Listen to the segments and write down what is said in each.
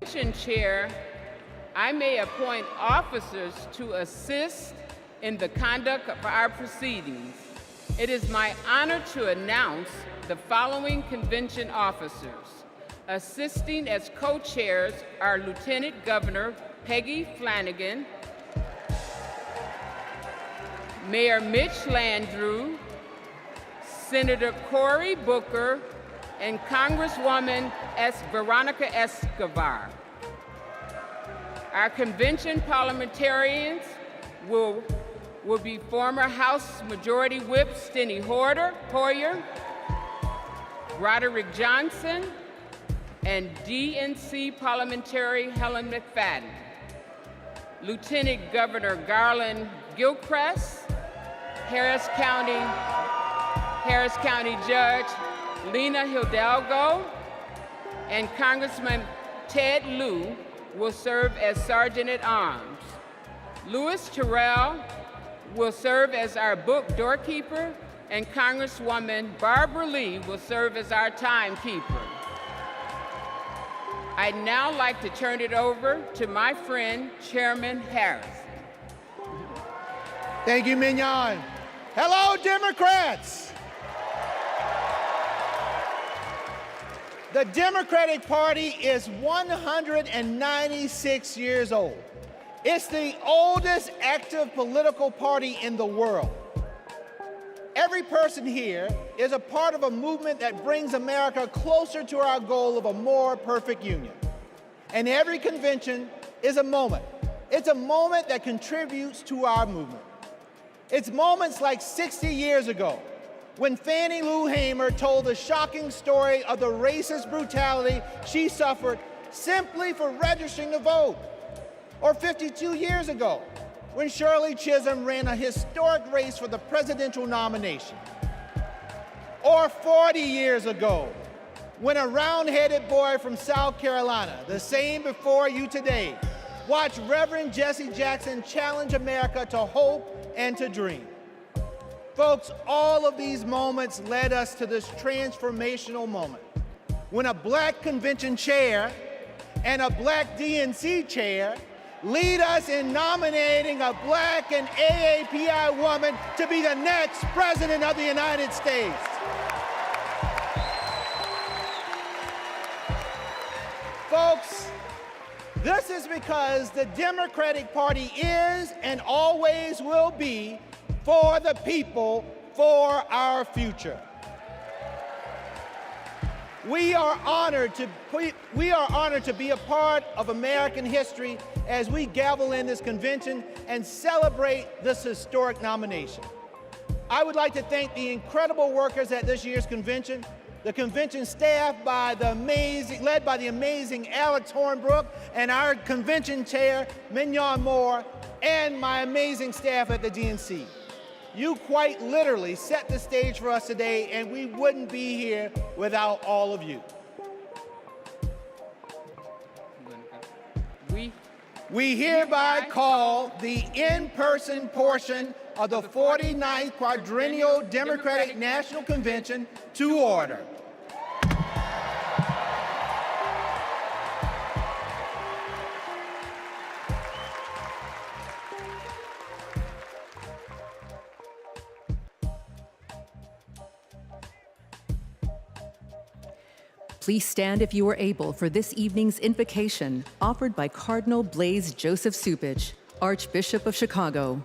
Chair, I may appoint officers to assist in the conduct of our proceedings. It is my honor to announce the following convention officers. Assisting as co-chairs are Lieutenant Governor Peggy Flanagan, Mayor Mitch Landrieu, Senator Cory Booker, and Congresswoman Veronica Escobar. Our convention parliamentarians will be former House Majority Whip Steny Hoyer, Roderick Johnson, and DNC parliamentary Helen McFadden. Lieutenant Governor Garland Gilchrist, Harris County Judge Lena Hidalgo, and Congressman Ted Lieu will serve as Sergeant-at-Arms. Louis Terrell will serve as our book doorkeeper, and Congresswoman Barbara Lee will serve as our timekeeper. I'd now like to turn it over to my friend, Chairman Harris. Thank you, Mignon. Hello, Democrats. The Democratic Party is 196 years old. It's the oldest active political party in the world. Every person here is a part of a movement that brings America closer to our goal of a more perfect union. And every convention is a moment. It's a moment that contributes to our movement. It's moments like 60 years ago, when Fannie Lou Hamer told the shocking story of the racist brutality she suffered simply for registering to vote. Or 52 years ago, when Shirley Chisholm ran a historic race for the presidential nomination. Or 40 years ago, when a round-headed boy from South Carolina, the same before you today, watched Reverend Jesse Jackson challenge America to hope and to dream. Folks, all of these moments led us to this transformational moment when a black convention chair and a black DNC chair lead us in nominating a black and AAPI woman to be the next president of the United States. Folks, this is because the Democratic Party is and always will be for the people, for our future. We are honored to be a part of American history as we gavel in this convention and celebrate this historic nomination. I would like to thank the incredible workers at this year's convention, the convention staff led by the amazing Alex Hornbrook, and our convention chair, Mignon Moore, and my amazing staff at the DNC. You quite literally set the stage for us today, and we wouldn't be here without all of you. We hereby call the in-person portion of the 49th Quadrennial Democratic National Convention to order. Please stand if you are able for this evening's invocation offered by Cardinal Blaise Joseph Cupich, Archbishop of Chicago.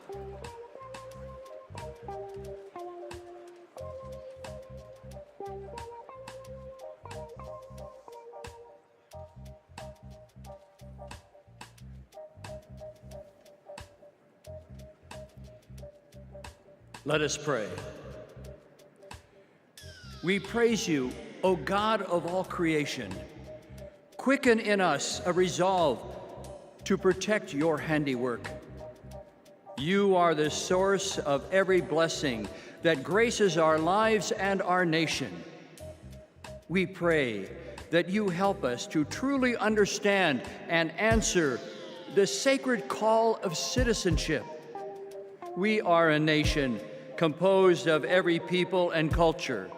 Let us pray. We praise you, O God of all creation. Quicken in us a resolve to protect your handiwork. You are the source of every blessing that graces our lives and our nation. We pray that you help us to truly understand and answer the sacred call of citizenship. We are a nation composed of every people and culture,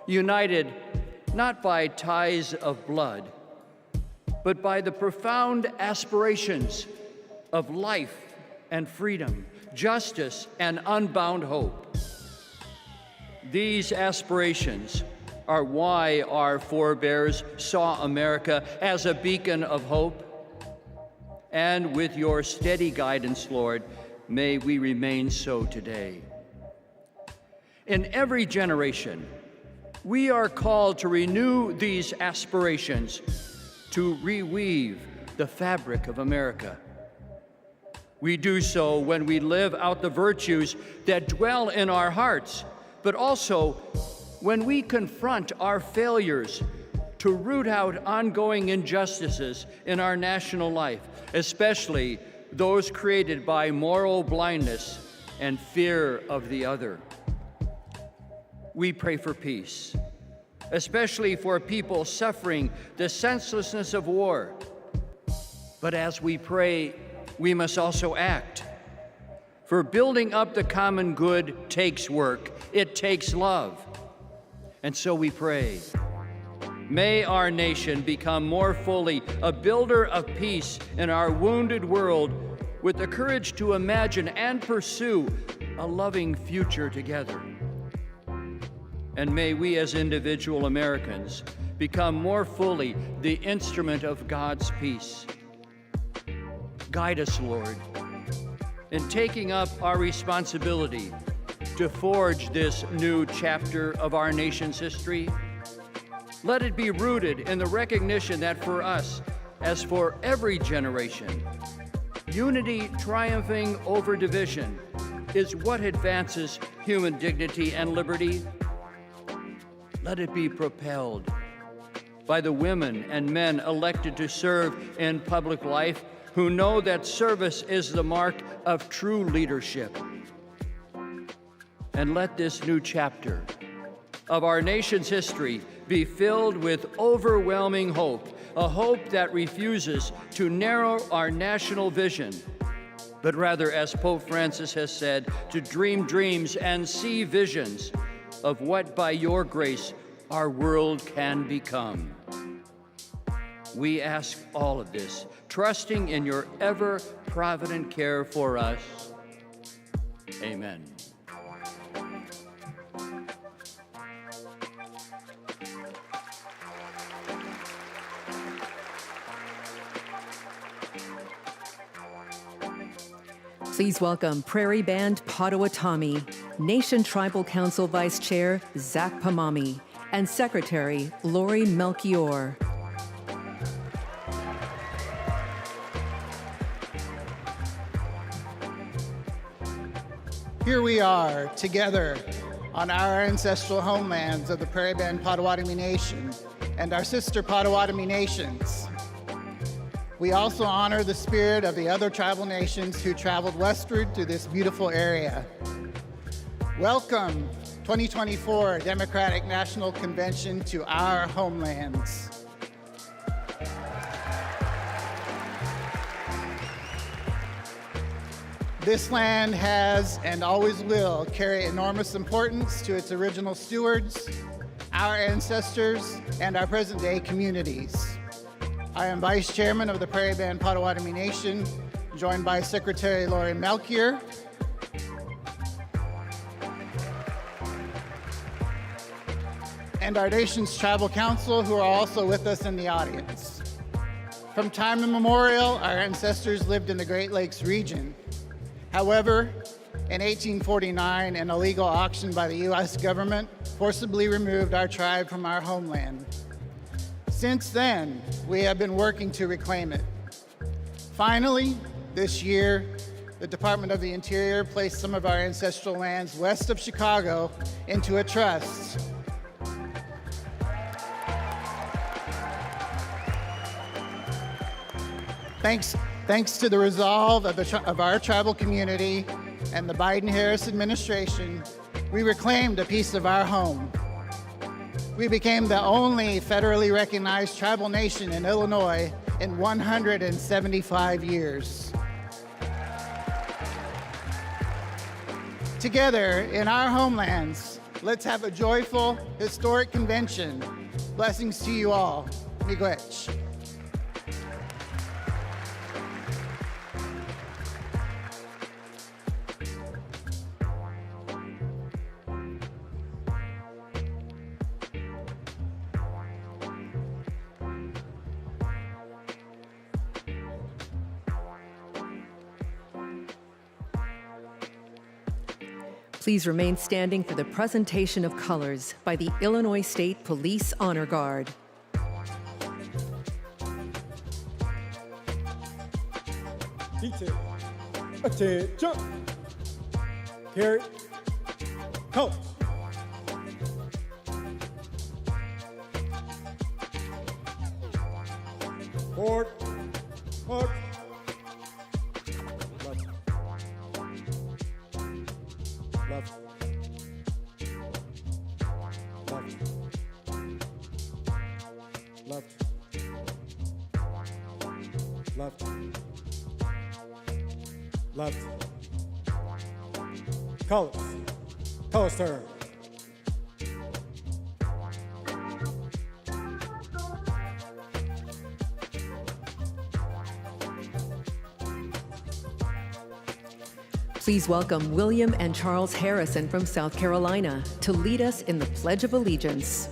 united not by ties of blood, but by the profound aspirations of life and freedom, justice and unbound hope. These aspirations are why our forebears saw America as a beacon of hope. And with your steady guidance, Lord, may we remain so today. In every generation, we are called to renew these aspirations, to reweave the fabric of America. We do so when we live out the virtues that dwell in our hearts, but also when we confront our failures to root out ongoing injustices in our national life, especially those created by moral blindness and fear of the other. We pray for peace, especially for people suffering the senselessness of war. But as we pray, we must also act. For building up the common good takes work, it takes love. And so we pray, may our nation become more fully a builder of peace in our wounded world, with the courage to imagine and pursue a loving future together. And may we as individual Americans become more fully the instrument of God's peace. Guide us, Lord, in taking up our responsibility to forge this new chapter of our nation's history. Let it be rooted in the recognition that for us, as for every generation, unity triumphing over division is what advances human dignity and liberty. Let it be propelled by the women and men elected to serve in public life, who know that service is the mark of true leadership. And let this new chapter of our nation's history be filled with overwhelming hope, a hope that refuses to narrow our national vision, but rather, as Pope Francis has said, to dream dreams and see visions of what, by your grace, our world can become. We ask all of this, trusting in your ever-provident care for us. Amen. Please welcome Prairie Band Potawatomi, Nation Tribal Council Vice Chair Zach Pamami, and Secretary Lori Melchior. Here we are together on our ancestral homelands of the Prairie Band Potawatomi Nation and our sister Potawatomi nations. We also honor the spirit of the other tribal nations who traveled westward to this beautiful area. Welcome, 2024 Democratic National Convention, to our homelands. This land has and always will carry enormous importance to its original stewards, our ancestors, and our present-day communities. I am Vice Chairman of the Prairie Band Potawatomi Nation, joined by Secretary Lori Melchior, and our nation's Tribal Council, who are also with us in the audience. From time immemorial, our ancestors lived in the Great Lakes region. However, in 1849, an illegal auction by the U.S. government forcibly removed our tribe from our homeland. Since then, we have been working to reclaim it. Finally, this year, the Department of the Interior placed some of our ancestral lands west of Chicago into a trust. Thanks to the resolve of our tribal community and the Biden-Harris administration, we reclaimed a piece of our home. We became the only federally recognized tribal nation in Illinois in 175 years. Together in our homelands, let's have a joyful, historic convention. Blessings to you all. Miigwech. Please remain standing for the presentation of colors by the Illinois State Police Honor Guard. Detail. Attention. Carry. Colors. Forward. March. Left. Left. Left. Left. Left. Colors. Colors turn. Please welcome William and Charles Harrison from South Carolina to lead us in the Pledge of Allegiance.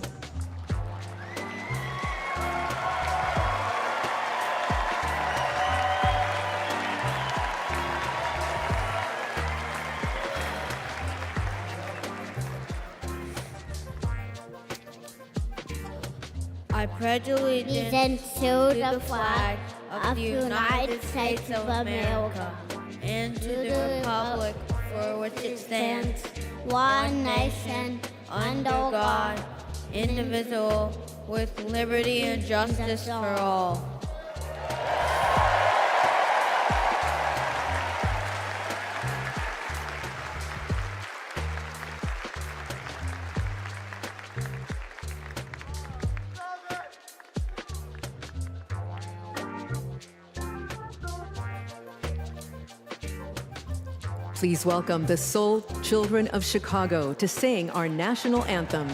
I pledge allegiance to the flag of the United States of America and to the republic for which it stands, one nation, under God, indivisible, with liberty and justice for all. Please welcome the Soul Children of Chicago to sing our national anthem.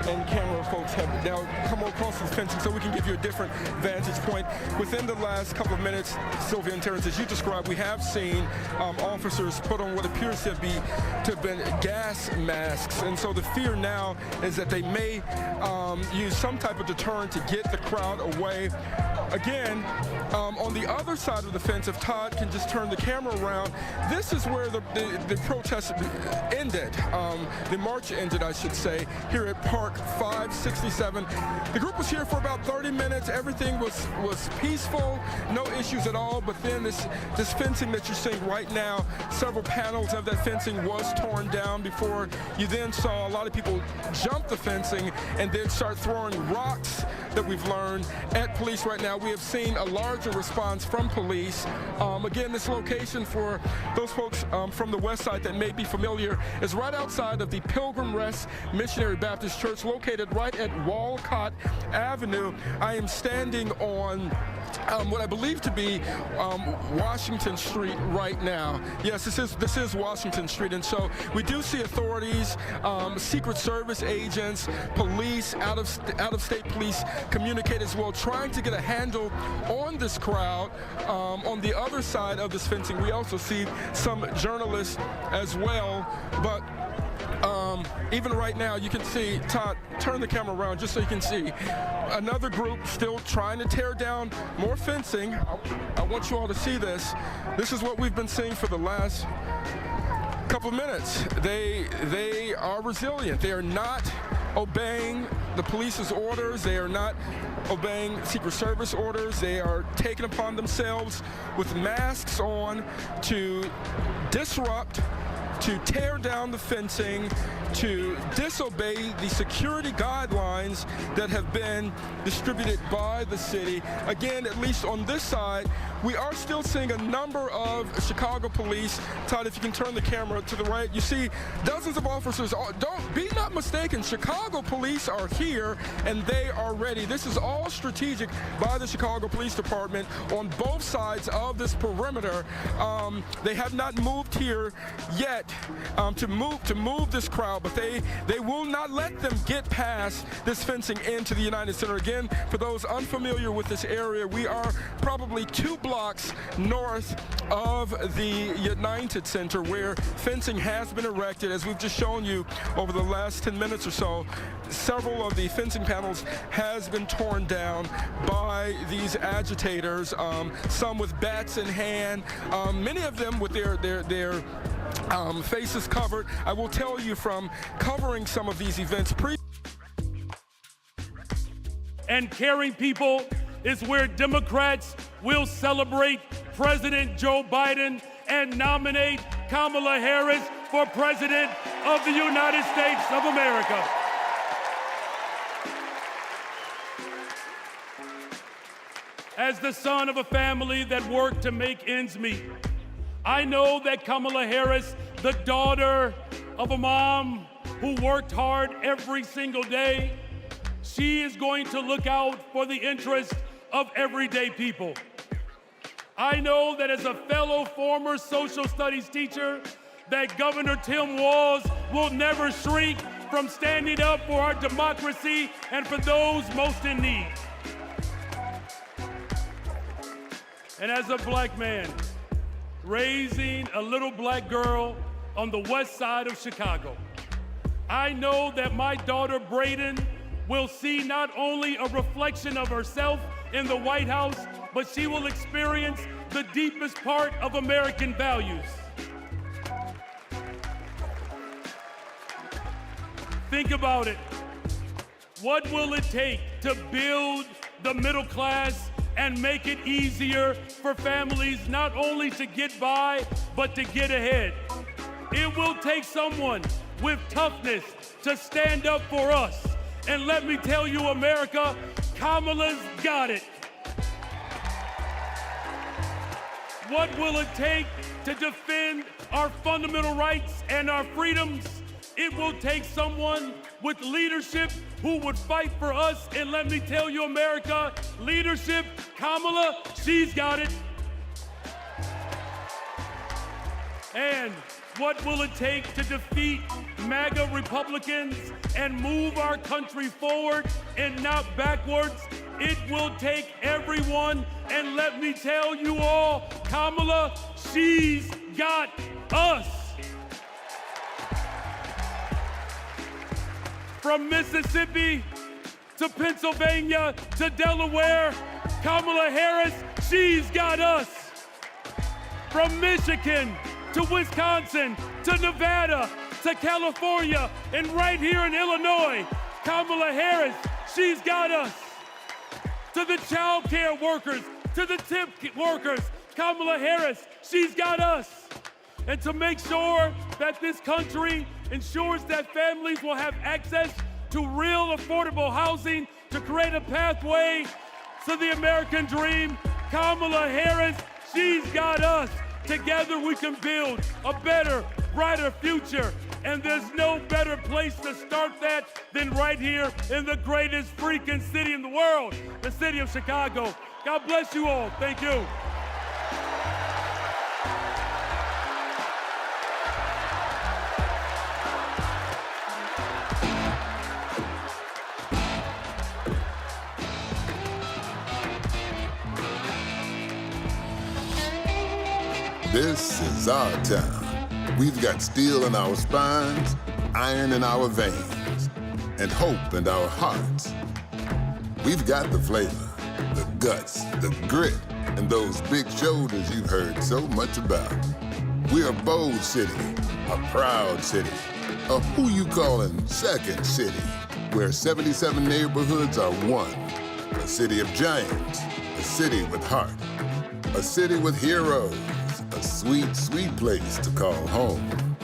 And camera folks have now come across this fencing so we can give you a different vantage point. Within the last couple of minutes, Sylvia and Terrence, as you described, we have seen officers put on what appears to have been gas masks, and so the fear now is that they may use some type of deterrent to get the crowd away. Again, on the other side of the fence, if Todd can just turn the camera around, this is where the protest ended. The march ended, I should say, here at Park 567. The group was here for about 30 minutes. Everything was peaceful, no issues at all. But then this fencing that you're seeing right now, several panels of that fencing was torn down before you then saw a lot of people jump the fencing and then start throwing rocks that we've learned at police right now. We have seen a larger response from police. Again, this location, for those folks from the west side that may be familiar, is right outside of the Pilgrim Rest Missionary Baptist Church, located right at Walcott Avenue. I am standing on what I believe to be Washington Street right now. Yes, this is Washington Street, and so we do see authorities, Secret Service agents, police, out-of-state police communicate as well, trying to get a handle on this crowd. On the other side of this fencing, we also see some journalists as well, but even right now, you can see, Todd, turn the camera around just so you can see another group still trying to tear down more fencing. I want you all to see this. This is what we've been seeing for the last couple of minutes. They are resilient. They are not obeying the police's orders. They are not obeying Secret Service orders. They are taking upon themselves with masks on to disrupt, to tear down the fencing, to disobey the security guidelines that have been distributed by the city. Again, at least on this side, we are still seeing a number of Chicago police. Todd, if you can turn the camera to the right, you see dozens of officers. Don't be not mistaken, Chicago police are here and they are ready. This is all strategic by the Chicago Police Department on both sides of this perimeter. They have not moved here yet, to move this crowd, but they will not let them get past this fencing into the United Center. Again, for those unfamiliar with this area, we are probably 2 blocks north of the United Center, where fencing has been erected. As we've just shown you over the last 10 minutes or so, several of the fencing panels has been torn down by these agitators, some with bats in hand, many of them with their faces covered. I will tell you from covering some of these events and caring people is where Democrats will celebrate President Joe Biden and nominate Kamala Harris for President of the United States of America. As the son of a family that worked to make ends meet, I know that Kamala Harris, the daughter of a mom who worked hard every single day, she is going to look out for the interest of everyday people. I know that as a fellow former social studies teacher, that Governor Tim Walz will never shrink from standing up for our democracy and for those most in need. And as a black man, raising a little black girl on the west side of Chicago, I know that my daughter Brayden will see not only a reflection of herself in the White House, but she will experience the deepest part of American values. Think about it. What will it take to build the middle class and make it easier for families not only to get by, but to get ahead? It will take someone with toughness to stand up for us. And let me tell you, America, Kamala's got it. What will it take to defend our fundamental rights and our freedoms? It will take someone with leadership who would fight for us. And let me tell you, America, leadership, Kamala, she's got it. And what will it take to defeat MAGA Republicans and move our country forward and not backwards? It will take everyone. And let me tell you all, Kamala, she's got us. From Mississippi to Pennsylvania to Delaware, Kamala Harris, she's got us. From Michigan to Wisconsin to Nevada to California and right here in Illinois, Kamala Harris, she's got us. To the child care workers, to the tip workers, Kamala Harris, she's got us. And to make sure that this country ensures that families will have access to real affordable housing, to create a pathway to the American dream, Kamala Harris, she's got us. Together we can build a better, brighter future. And there's no better place to start that than right here in the greatest freaking city in the world, the city of Chicago. God bless you all. Thank you. This is our town. We've got steel in our spines, iron in our veins, and hope in our hearts. We've got the flavor, the guts, the grit, and those big shoulders you've heard so much about. We're a bold city, a proud city, a who you callin' second city, where 77 neighborhoods are one. A city of giants, a city with heart, a city with heroes, a sweet, sweet place to call home.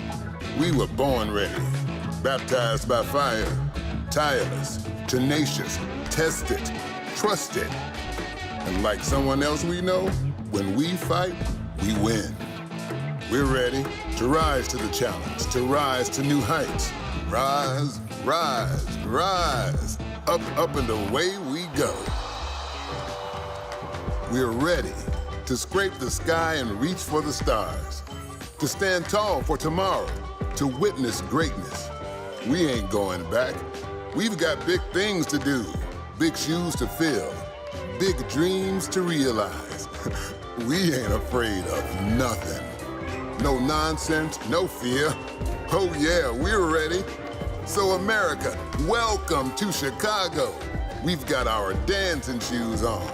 We were born ready, baptized by fire, tireless, tenacious, tested, trusted. And like someone else we know, when we fight, we win. We're ready to rise to the challenge, to rise to new heights. Rise, rise, rise, up, up and away we go. We're ready to scrape the sky and reach for the stars. to stand tall for tomorrow, to witness greatness. We ain't going back. We've got big things to do, big shoes to fill, big dreams to realize. We ain't afraid of nothing. No nonsense, no fear. Oh yeah, we're ready. So America, welcome to Chicago. We've got our dancing shoes on.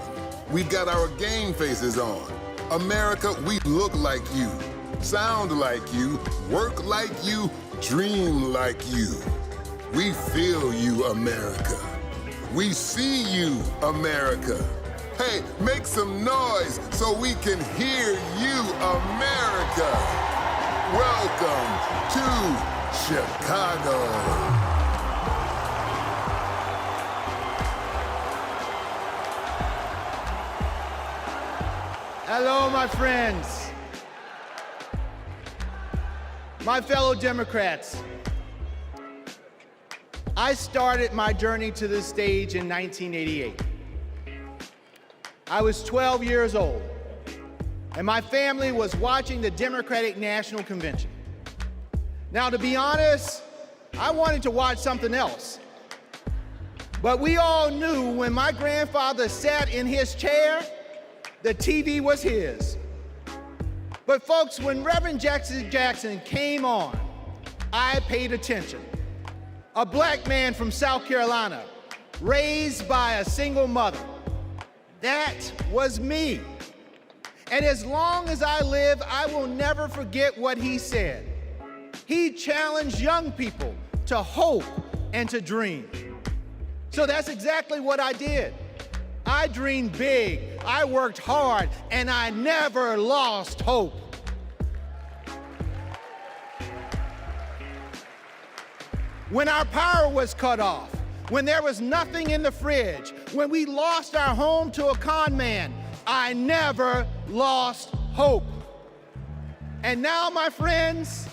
We've got our game faces on. America, we look like you, sound like you, work like you, dream like you. We feel you, America. We see you, America. Hey, make some noise so we can hear you, America. Welcome to Chicago. Hello, my friends. My fellow Democrats. I started my journey to this stage in 1988. I was 12 years old, and my family was watching the Democratic National Convention. Now, to be honest, I wanted to watch something else. But we all knew when my grandfather sat in his chair, the TV was his. But folks, when Reverend Jackson came on, I paid attention. A black man from South Carolina, raised by a single mother. That was me. And as long as I live, I will never forget what he said. He challenged young people to hope and to dream. So that's exactly what I did. I dreamed big, I worked hard, and I never lost hope. When our power was cut off, when there was nothing in the fridge, when we lost our home to a con man, I never lost hope. And now, my friends,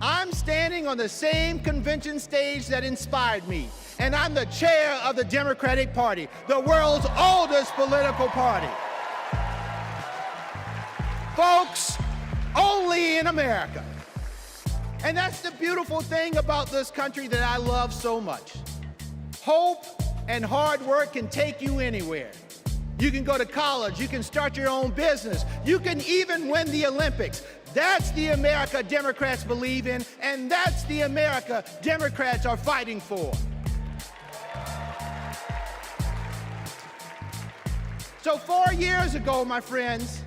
I'm standing on the same convention stage that inspired me, and I'm the chair of the Democratic Party, the world's oldest political party. Folks, only in America. And that's the beautiful thing about this country that I love so much. Hope and hard work can take you anywhere. You can go to college, you can start your own business, you can even win the Olympics. That's the America Democrats believe in, and that's the America Democrats are fighting for. So 4 years ago, my friends,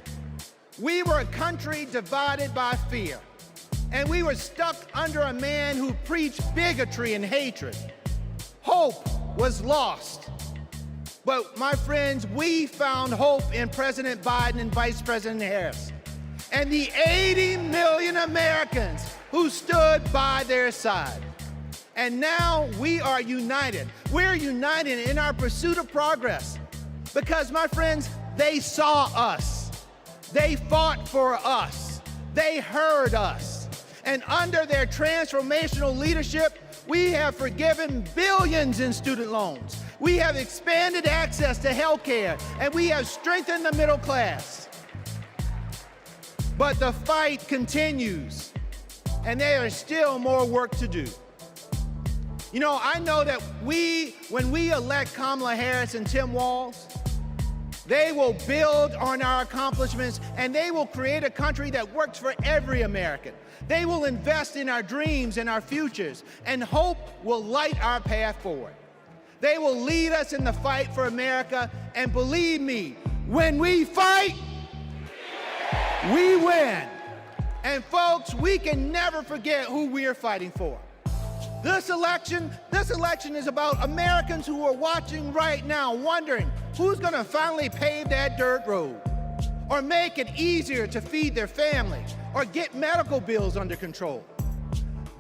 we were a country divided by fear. And we were stuck under a man who preached bigotry and hatred. Hope was lost. But my friends, we found hope in President Biden and Vice President Harris, and the 80 million Americans who stood by their side. And now we are united. We're united in our pursuit of progress because, my friends, they saw us. They fought for us. They heard us. And under their transformational leadership, we have forgiven billions in student loans. We have expanded access to health care, and we have strengthened the middle class. But the fight continues, and there is still more work to do. You know, I know that when we elect Kamala Harris and Tim Walz, they will build on our accomplishments, and they will create a country that works for every American. They will invest in our dreams and our futures, and hope will light our path forward. They will lead us in the fight for America, and believe me, when we fight, we win. And folks, we can never forget who we are fighting for. This election is about Americans who are watching right now, wondering who's gonna finally pave that dirt road, or make it easier to feed their family, or get medical bills under control.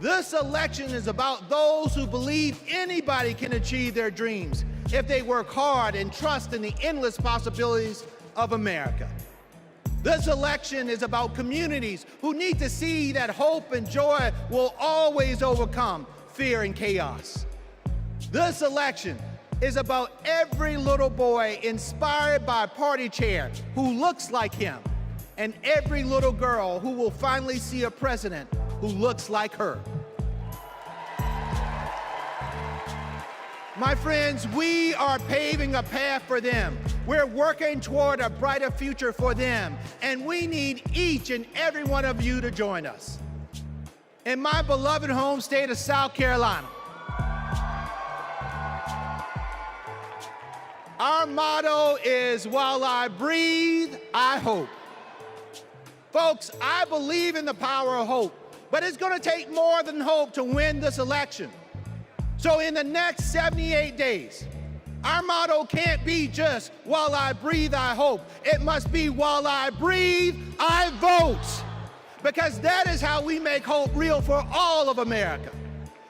This election is about those who believe anybody can achieve their dreams if they work hard and trust in the endless possibilities of America. This election is about communities who need to see that hope and joy will always overcome fear and chaos. This election is about every little boy inspired by a party chair who looks like him and every little girl who will finally see a president who looks like her. My friends, we are paving a path for them. We're working toward a brighter future for them, and we need each and every one of you to join us. In my beloved home state of South Carolina, our motto is, while I breathe, I hope. Folks, I believe in the power of hope, but it's going to take more than hope to win this election. So in the next 78 days, our motto can't be just, while I breathe, I hope. It must be, while I breathe, I vote. Because that is how we make hope real for all of America.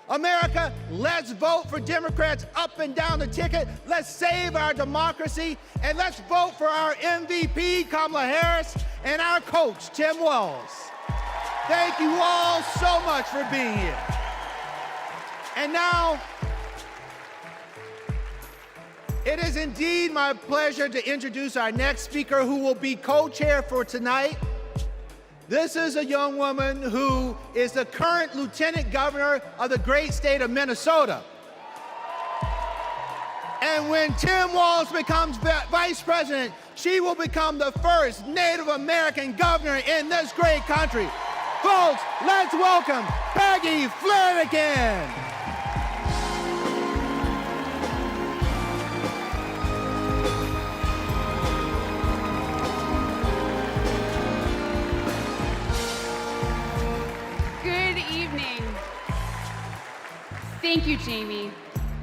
America, let's vote for Democrats up and down the ticket. Let's save our democracy, and let's vote for our MVP, Kamala Harris, and our coach, Tim Walz. Thank you all so much for being here. And now, it is indeed my pleasure to introduce our next speaker, who will be co-chair for tonight. This is a young woman who is the current lieutenant governor of the great state of Minnesota. And when Tim Walz becomes vice president, she will become the first Native American governor in this great country. Folks, let's welcome Peggy Flanagan. Thank you, Jamie.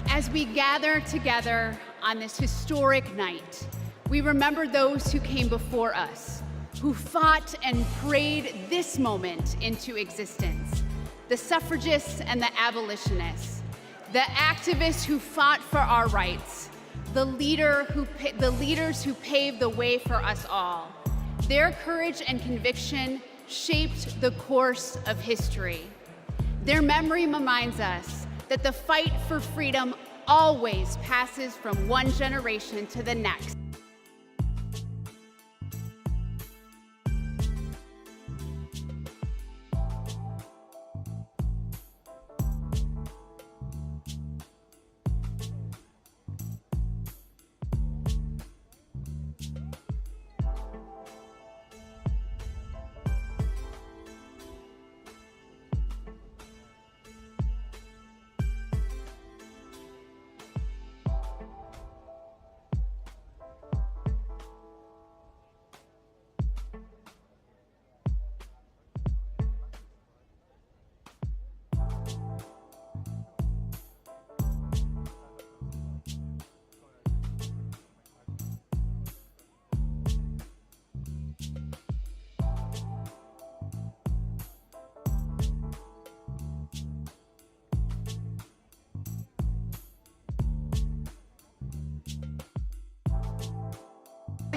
As we gather together on this historic night, we remember those who came before us, who fought and prayed this moment into existence. The suffragists and the abolitionists, the activists who fought for our rights, the leaders who paved the way for us all. Their courage and conviction shaped the course of history. Their memory reminds us that the fight for freedom always passes from one generation to the next.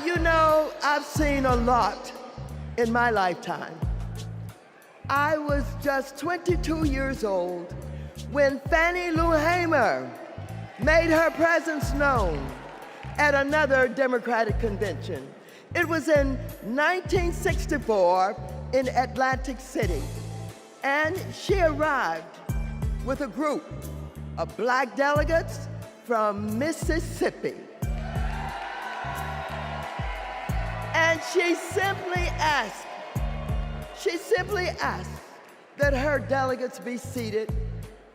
You know, I've seen a lot in my lifetime. I was just 22 years old when Fannie Lou Hamer made her presence known at another Democratic convention. It was in 1964 in Atlantic City, and she arrived with a group of black delegates from Mississippi. And she simply asked that her delegates be seated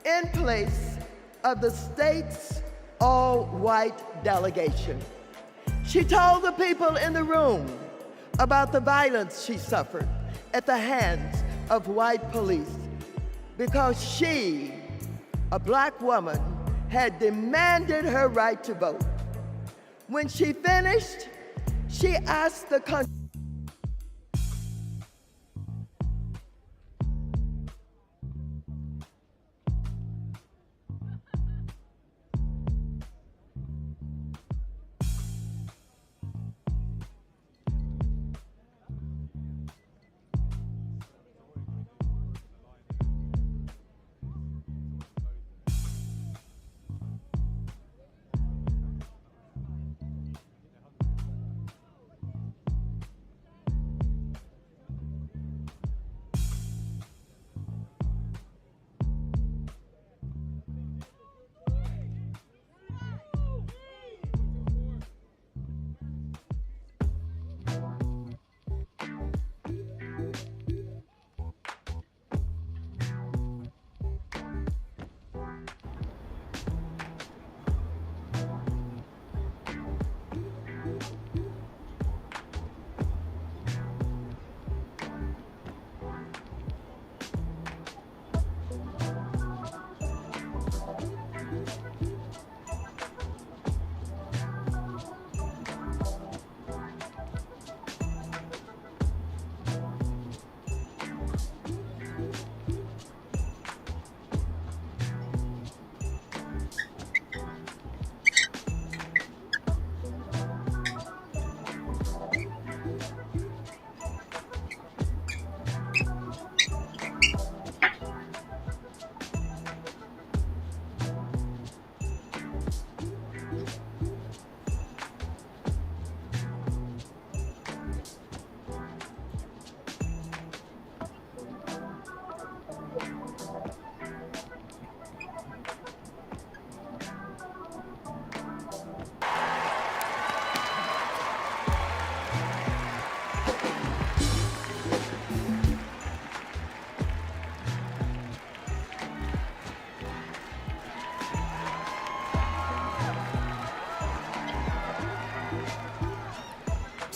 in place of the state's all-white delegation. She told the people in the room about the violence she suffered at the hands of white police because she, a black woman, had demanded her right to vote. When she finished, she asked the country.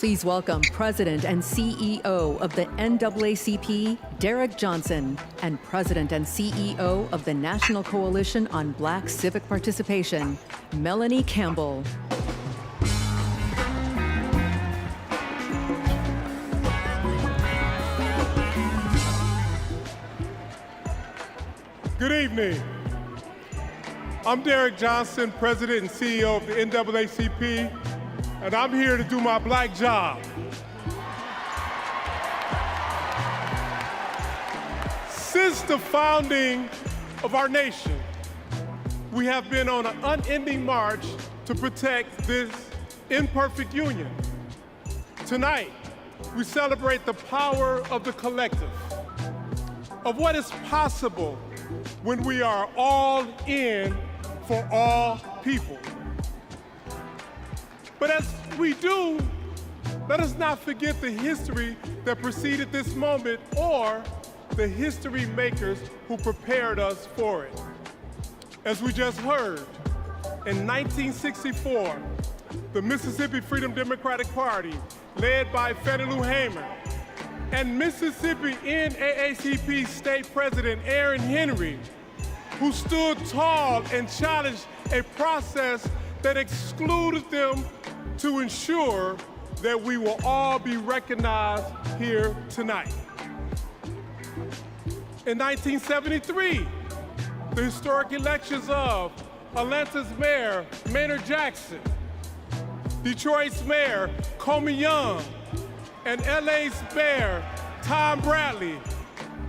Please welcome President and CEO of the NAACP, Derek Johnson, and President and CEO of the National Coalition on Black Civic Participation, Melanie Campbell. Good evening. I'm Derek Johnson, President and CEO of the NAACP, and I'm here to do my black job. Since the founding of our nation, we have been on an unending march to protect this imperfect union. Tonight, we celebrate the power of the collective, of what is possible when we are all in for all people. But as we do, let us not forget the history that preceded this moment or the history makers who prepared us for it. As we just heard, in 1964, the Mississippi Freedom Democratic Party, led by Fannie Lou Hamer, and Mississippi NAACP State President Aaron Henry, who stood tall and challenged a process that excluded them to ensure that we will all be recognized here tonight. In 1973, the historic elections of Atlanta's Mayor Maynard Jackson, Detroit's Mayor Comey Young, and LA's Mayor Tom Bradley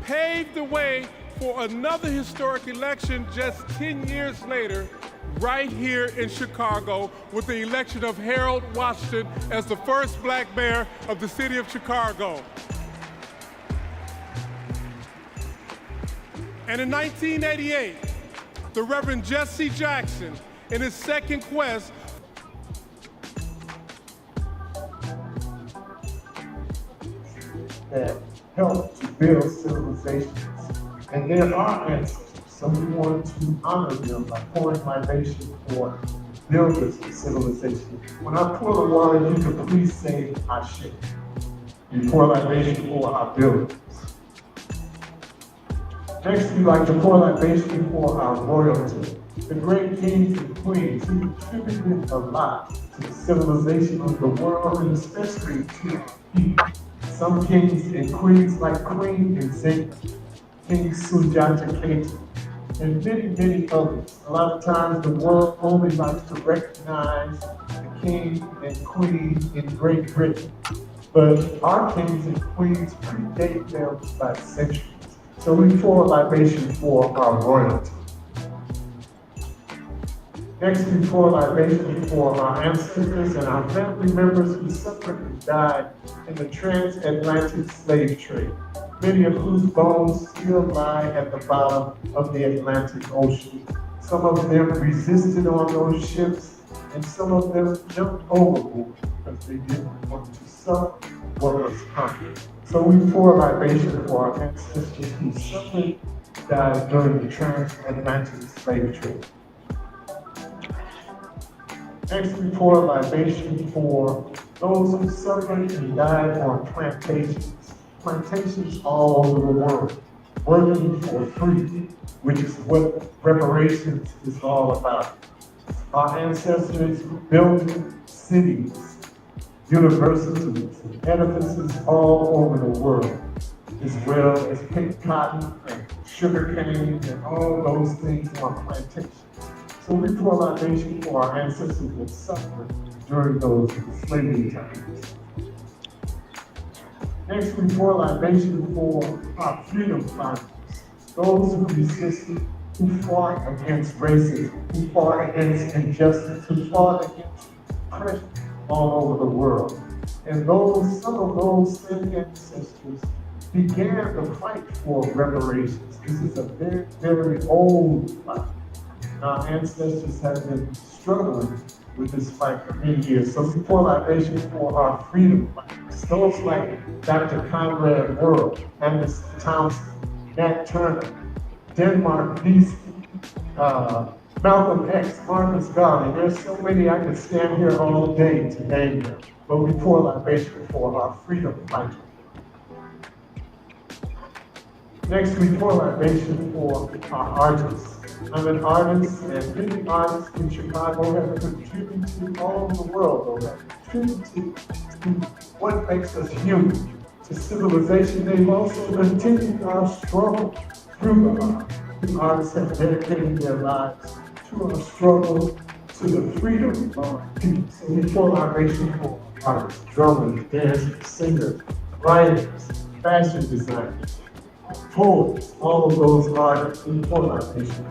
paved the way for another historic election just 10 years later, right here in Chicago, with the election of Harold Washington as the first black mayor of the city of Chicago. And in 1988, the Reverend Jesse Jackson, in his second quest, that helped to build civilizations. And they're our ancestors, so we want to honor them by pouring libation for builders of civilization. When I pour the water, you can please say, Ashe. You pour libation for our builders. Next, we like to pour libation for our royalty, the great kings and queens who contributed a lot to the civilization of the world, and especially to people. Some kings and queens like Queen Nzinga, King Sundiata Keita, and many, many others. A lot of times the world only likes to recognize the king and queen in Great Britain, but our kings and queens predate them by centuries. So we pour libation for our royalty. Next, we pour libation for our ancestors and our family members who suffered and died in the transatlantic slave trade, many of whose bones still lie at the bottom of the Atlantic Ocean. Some of them resisted on those ships, and some of them jumped overboard because they didn't want to suffer what was coming. So we pour libation for our ancestors who suffered, died during the transatlantic slave trade. Next, we pour libation for those who suffered and died on plantations all over the world, working for free, which is what reparations is all about. Our ancestors built cities, universities, and edifices all over the world, as well as picked cotton and sugarcane and all those things on plantations. So we pour libation for our ancestors that suffered during those slavery times. Next, we pour libation for our freedom fighters, those who resisted, who fought against racism, who fought against injustice, who fought against oppression all over the world. And some of those same ancestors began the fight for reparations. This is a very, very old fight. Our ancestors have been struggling with this fight for many years. So we pour libation for our freedom fighters. Those like Dr. Conrad World, Anderson Townsend, Nat Turner, Denmark Beasley, Malcolm X, Marcus Garvey. There's so many I could stand here all day to name them. but we pour libation for our freedom fighters. Next, we pour libation for our artists. I'm an artist, and many artists in Chicago have contributed all over the world, have contributed to what makes us human, to civilization. They've also continued our struggle through the art. The artists have dedicated their lives to our struggle, to the freedom of our people. So we pour libation for artists, drummers, dancers, singers, writers, fashion designers, poets, all of those artists, we pour libation.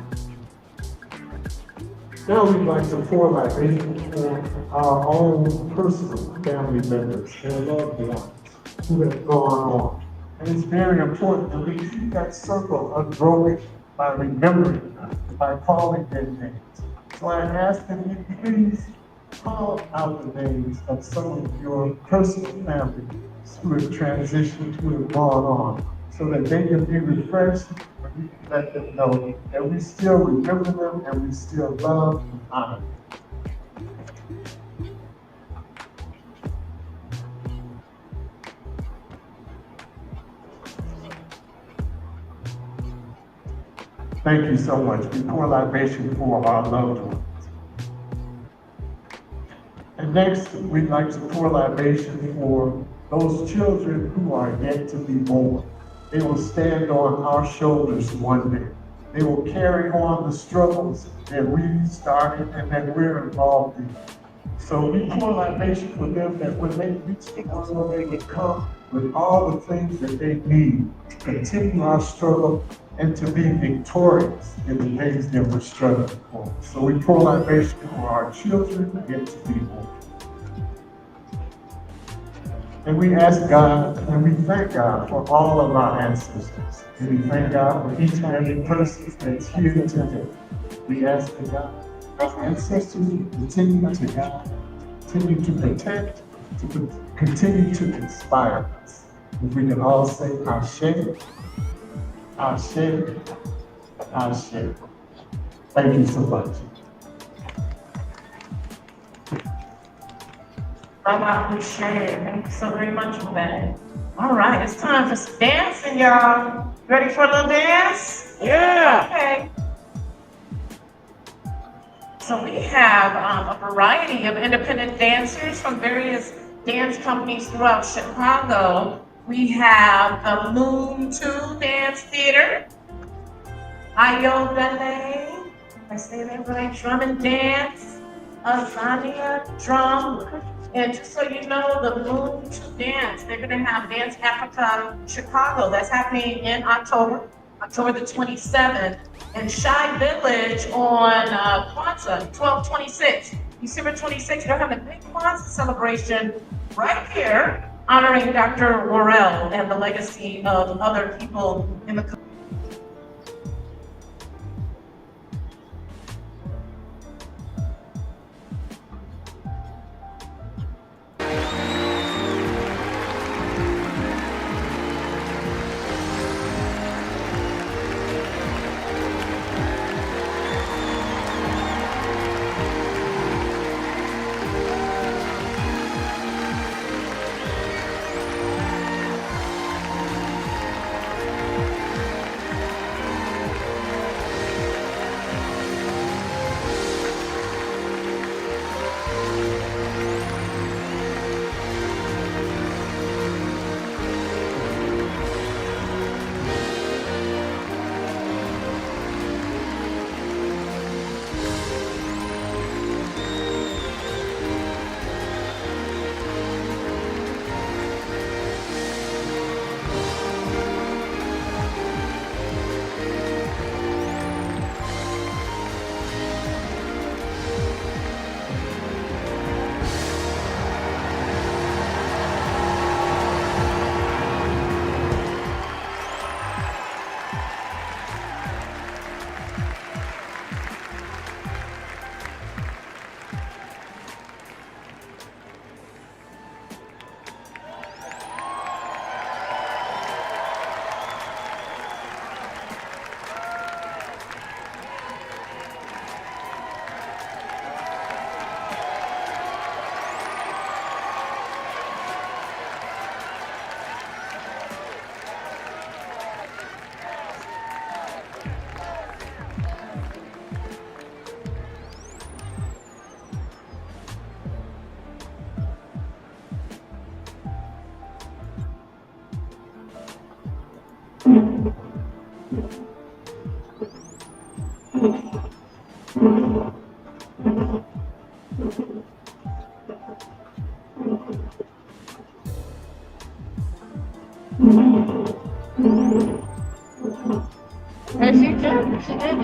Now we'd like to pour libation for our own personal family members and loved ones who have gone on. And it's very important that we keep that circle unbroken by remembering them, by calling their names. So I ask that you please call out the names of some of your personal family members who have transitioned, who have gone on, so that they can be refreshed and we can let them know that we still remember them and we still love and honor them. Thank you so much. We pour libation for our loved ones. And next, we'd like to pour libation for those children who are yet to be born. They will stand on our shoulders one day. They will carry on the struggles that we started and that we're involved in. So we pour libation for them that when they reach the world, they will come with all the things that they need to continue our struggle and to be victorious in the things that we're struggling for. So we pour libation for our children yet to be born. And we ask God, and we thank God for all of our ancestors. And we thank God for each and every person that's here today. We ask that God, our ancestors continue to guide, continue to protect, to continue to inspire us. If we can all say, Ashe, Ashe, Ashe. Thank you so much. I appreciate it. Thank you so very much for that. All right, it's time for some dancing, y'all. Ready for a little dance? Yeah! Okay. So we have a variety of independent dancers from various dance companies throughout Chicago. We have the Moon 2 Dance Theater, Ayo Ballet, I say that right, Drum and Dance, Azania Drum. And just so you know, the Moon 2 Dance, they're gonna have Dance Africa Chicago. That's happening in October the 27th. And Shy Village on Kwanzaa, 12/26. December 26th, they're having a big Kwanzaa celebration right here, honoring Dr. Worrell and the legacy of other people in the community. Yes, you did. She did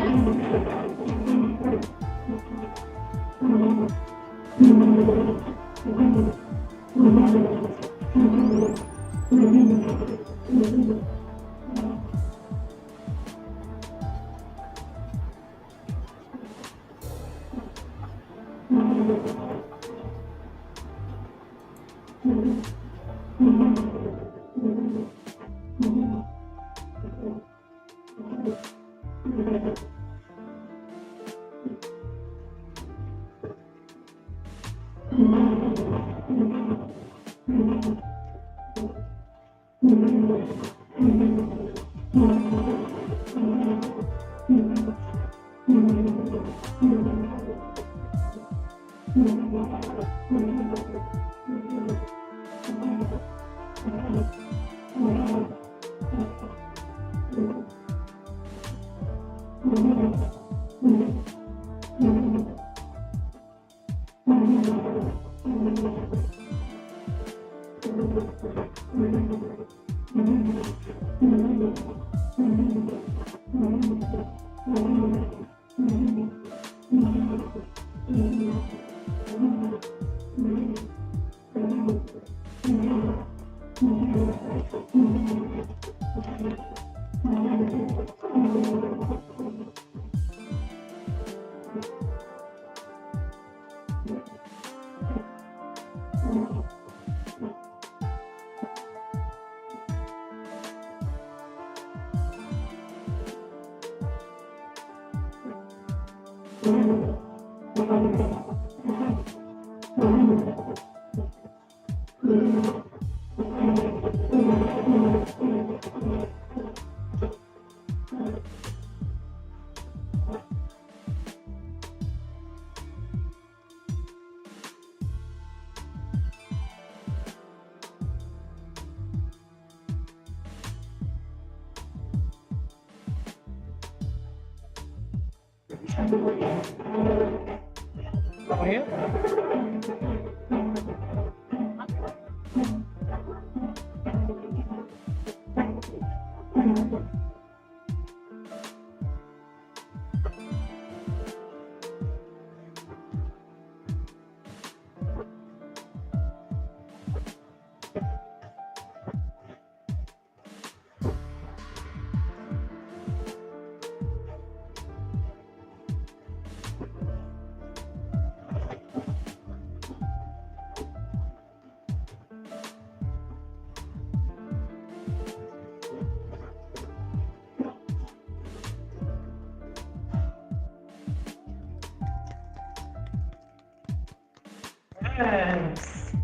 Yes.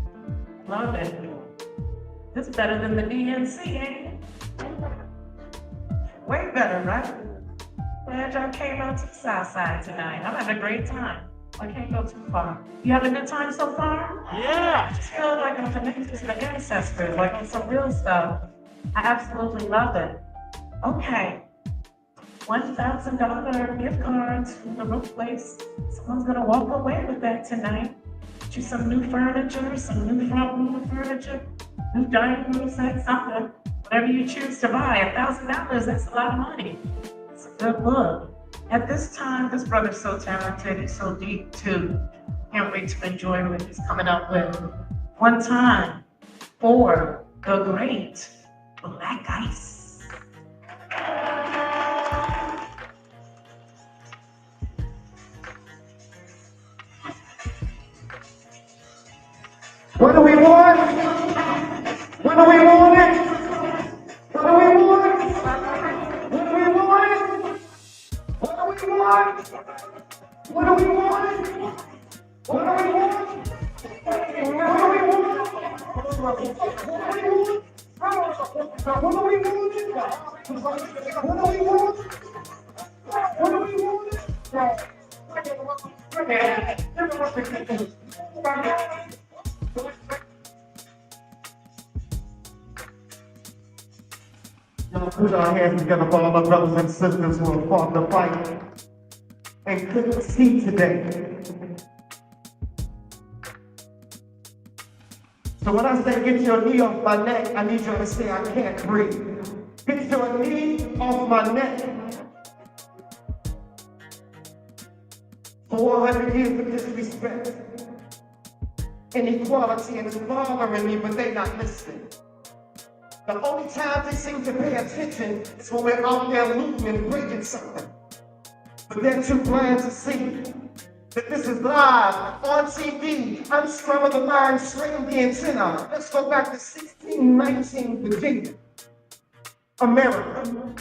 Love it. It's better than the DNC, ain't it? Way better, right? Glad y'all came out to the South Side tonight. I'm having a great time. I can't go too far. You having a good time so far? Yeah. I just feel like I'm connected to the ancestors, like on some real stuff. I absolutely love it. Okay. $1,000 gift card to the Rook Place. Someone's gonna walk away with that tonight. Get you some new furniture, some new front room furniture, new dining room set, something. Whatever you choose to buy, $1,000, that's a lot of money. It's a good look. At this time, this brother's so talented, he's so deep too. Can't wait to enjoy what he's coming up with. One time for the great Black Ice. What do we want? What do we want? What do we want? What do we want? What do we want? What do we want? What do we want? What do we want? What do we want? What do we want? What do we want? Put our hands together for all my brothers and sisters who have fought the fight and couldn't see today. So when I say get your knee off my neck, I need you to say I can't breathe. Get your knee off my neck. 400 years of disrespect, inequality, and it's bothering me, but they're not listening. The only time they seem to pay attention is when we're out there looting and breaking something. But they're too blind to see that this is live on TV. Unscramble the line, straighten the antenna. Let's go back to 1619 Virginia, America.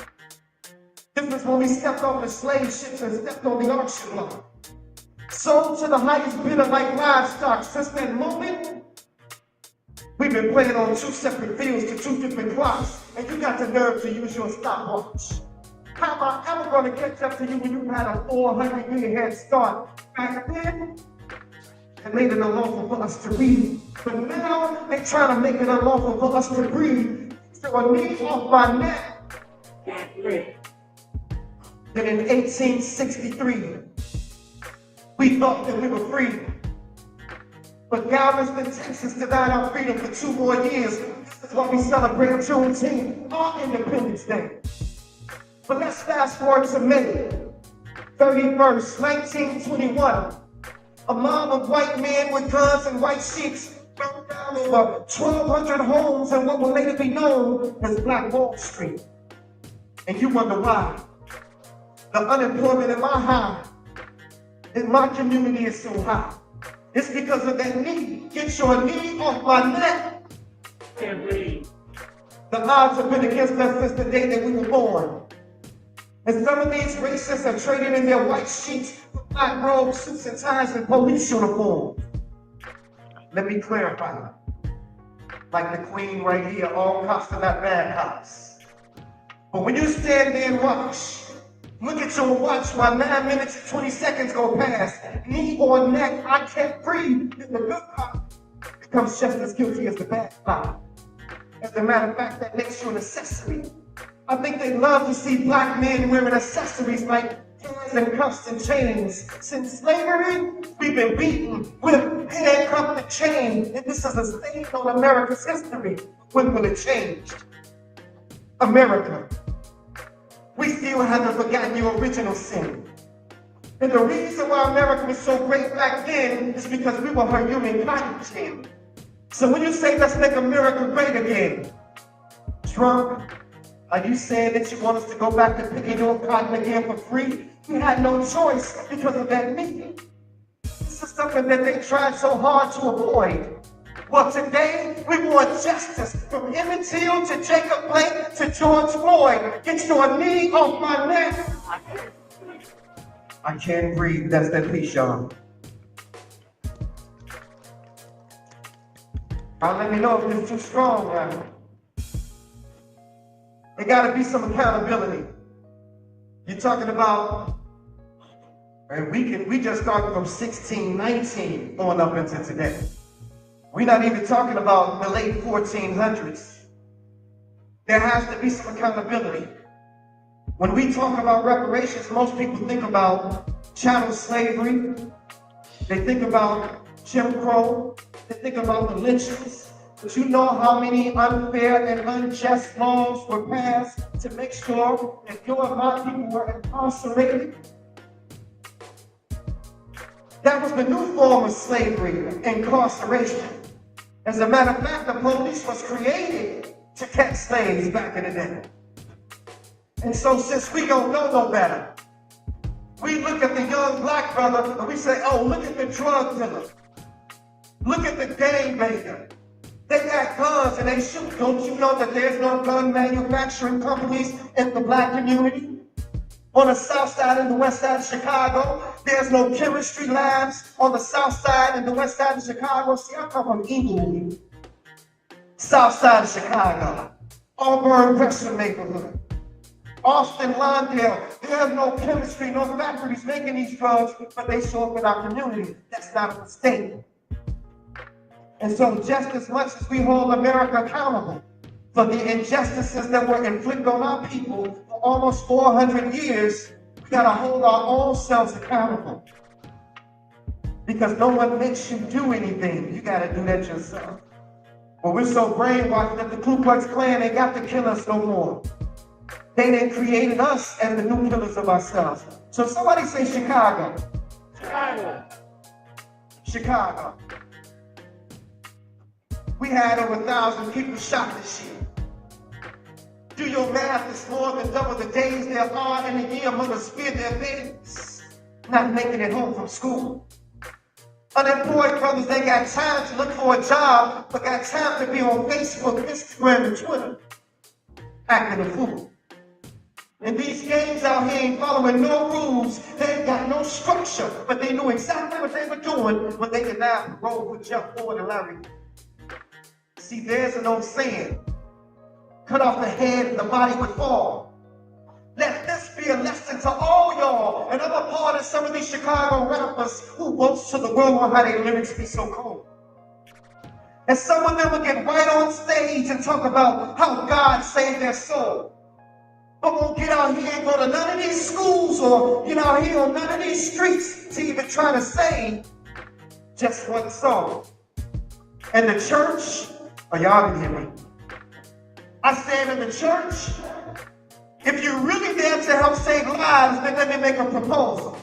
This is when we stepped on the slave ships and stepped on the auction block. Sold to the highest bidder like livestock. Since that moment, we've been playing on two separate fields to two different clocks, and you got the nerve to use your stopwatch. How am I ever going to catch up to you when you had a 400-year head start? Back then, it made it unlawful for us to read, but now they're trying to make it unlawful for us to breathe. So a knee off my neck. Then in 1863, we thought that we were free. But Galveston, Texas denied our freedom for 2 more years. This is why we celebrate Juneteenth, our Independence Day. But let's fast forward to May 31st, 1921. A mob of white men with guns and white sheets burned down over 1,200 homes in what will later be known as Black Wall Street. And you wonder why. The unemployment in my community is so high. It's because of that knee. Get your knee off my neck. Can't breathe. The odds have been against us since the day that we were born. And some of these racists are trading in their white sheets for black robes, suits and ties, and police uniforms. Let me clarify. Like the queen right here, all cops are not bad cops. But when you stand there and watch, look at your watch while 9 minutes and 20 seconds go past. Knee or neck, I can't breathe. Then the good cop becomes just as guilty as the bad cop. As a matter of fact, that makes you an accessory. I think they love to see black men wearing accessories like hands and cuffs and chains. Since slavery, we've been beaten, whipped, handcuffed, and chained. And this is a stain on America's history. When will it change? America. We still haven't forgotten your original sin. And the reason why America was so great back then is because we were her human cotton. So when you say, let's make America great again, Trump, are you saying that you want us to go back to picking your cotton again for free? We had no choice because of that meeting. This is something that they tried so hard to avoid. Well, today, we want justice from Emmett Till to Jacob Blake to George Floyd. Get your knee off my neck. I can't breathe. That's that piece, y'all. Let me know if it's too strong now. There gotta be some accountability. You're talking about, and we just started from 1619 on up into today. We're not even talking about the late 1400s. There has to be some accountability. When we talk about reparations, most people think about chattel slavery. They think about Jim Crow. They think about the lynchings. But you know how many unfair and unjust laws were passed to make sure that your and my people were incarcerated? That was the new form of slavery, incarceration. As a matter of fact, the police was created to catch slaves back in the day. And so since we don't know no better, we look at the young black brother and we say, oh, look at the drug dealer. Look at the gang banger. They got guns and they shoot. Don't you know that there's no gun manufacturing companies in the black community? On the south side and the west side of Chicago, there's no chemistry labs on the south side and the west side of Chicago. See, I come from England, south side of Chicago, Auburn, Western neighborhood, Austin, Lawndale. There's no chemistry, no factories making these drugs, but they show up in our community. That's not a mistake. And so just as much as we hold America accountable for the injustices that were inflicted on our people for almost 400 years, we gotta hold our own selves accountable. Because no one makes you do anything. You gotta do that yourself. But we're so brainwashed that the Ku Klux Klan ain't got to kill us no more. They done created us as the new killers of ourselves. So somebody say Chicago. Chicago. Chicago. We had over 1,000 people shot this year. Do your math, it's more than double the days there are in a year mothers fear their babies not making it home from school. Unemployed brothers, they got time to look for a job, but got time to be on Facebook, Instagram, and Twitter, acting a fool. And these gangs out here ain't following no rules. They ain't got no structure, but they knew exactly what they were doing when they denied the road for jump forward and Larry. See, there's an old saying, cut off the head and the body would fall. Let this be a lesson to all y'all, and I'm a part of some of these Chicago rappers who boast to the world on how their lyrics be so cold. And some of them will get right on stage and talk about how God saved their soul. But won't get out here and go to none of these schools or get out here on none of these streets to even try to save just one soul. And the church, oh, y'all didn't hear me. I said in the church, if you're really there to help save lives, then let me make a proposal.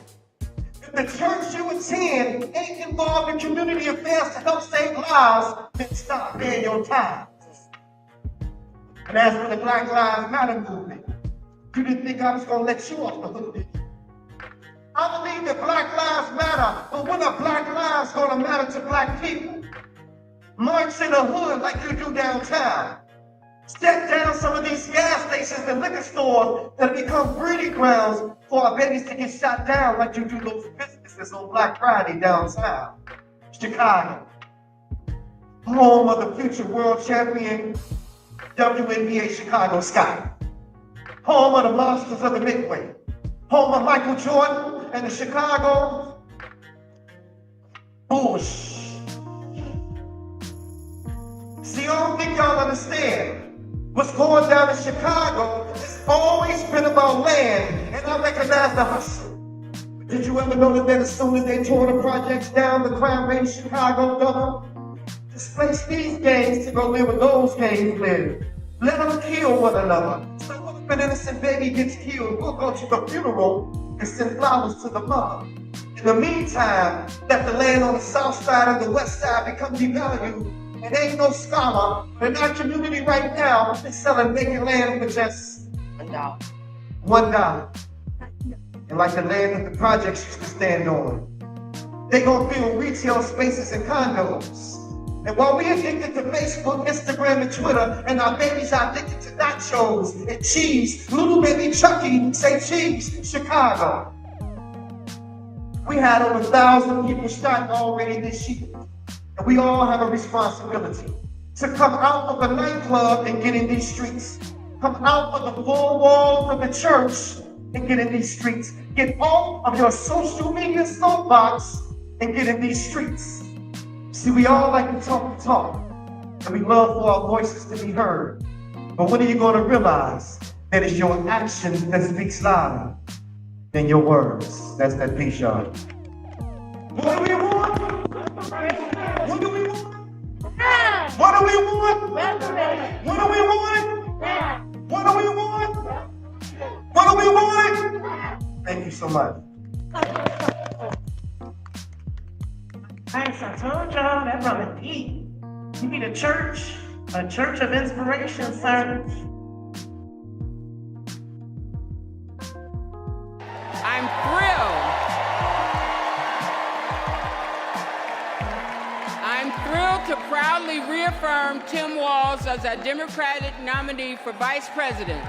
If the church you attend ain't involved in community affairs to help save lives, then stop paying your tithes. And as for the Black Lives Matter movement, you didn't think I was going to let you off the hook, did you? I believe that Black Lives Matter, but when are Black lives going to matter to Black people? March in the hood like you do downtown. Step down some of these gas stations and liquor stores that become breeding grounds for our babies to get shot down like you do those businesses on Black Friday downtown. Chicago, home of the future world champion WNBA Chicago Sky. Home of the Monsters of the Midway. Home of Michael Jordan and the Chicago Bulls. See, I don't think y'all understand. What's going down in Chicago, it's always been about land, and I recognize the hustle. But did you ever know that as soon as they tore the projects down, the crime rate in Chicago doubled? Displace these gangs to go live where those gangs live. Let them kill one another. So if an innocent baby gets killed, we'll go to the funeral and send flowers to the mother. In the meantime, let the land on the south side and the west side become devalued. And ain't no scholar, but in our community right now, they're selling vacant land for just $1. $1. And like the land that the projects used to stand on. They gonna build retail spaces and condos. And while we addicted to Facebook, Instagram, and Twitter, and our babies are addicted to nachos and cheese, little baby Chucky say cheese, Chicago. We had over 1,000 people shot already this year. And we all have a responsibility to come out of the nightclub and get in these streets. Come out of the four walls of the church and get in these streets. Get off of your social media soapbox and get in these streets. See, we all like to talk, and we love for our voices to be heard. But when are you going to realize that it's your action that speaks louder than your words? That's that piece, y'all. What do we want? What do we want? What do we want? What do we want? What do we want? What do we want? Thank you so much. Thanks, I told y'all that brother deep. You need a church of inspiration, sir. I'm thrilled. I'm thrilled to proudly reaffirm Tim Walz as our Democratic nominee for Vice President.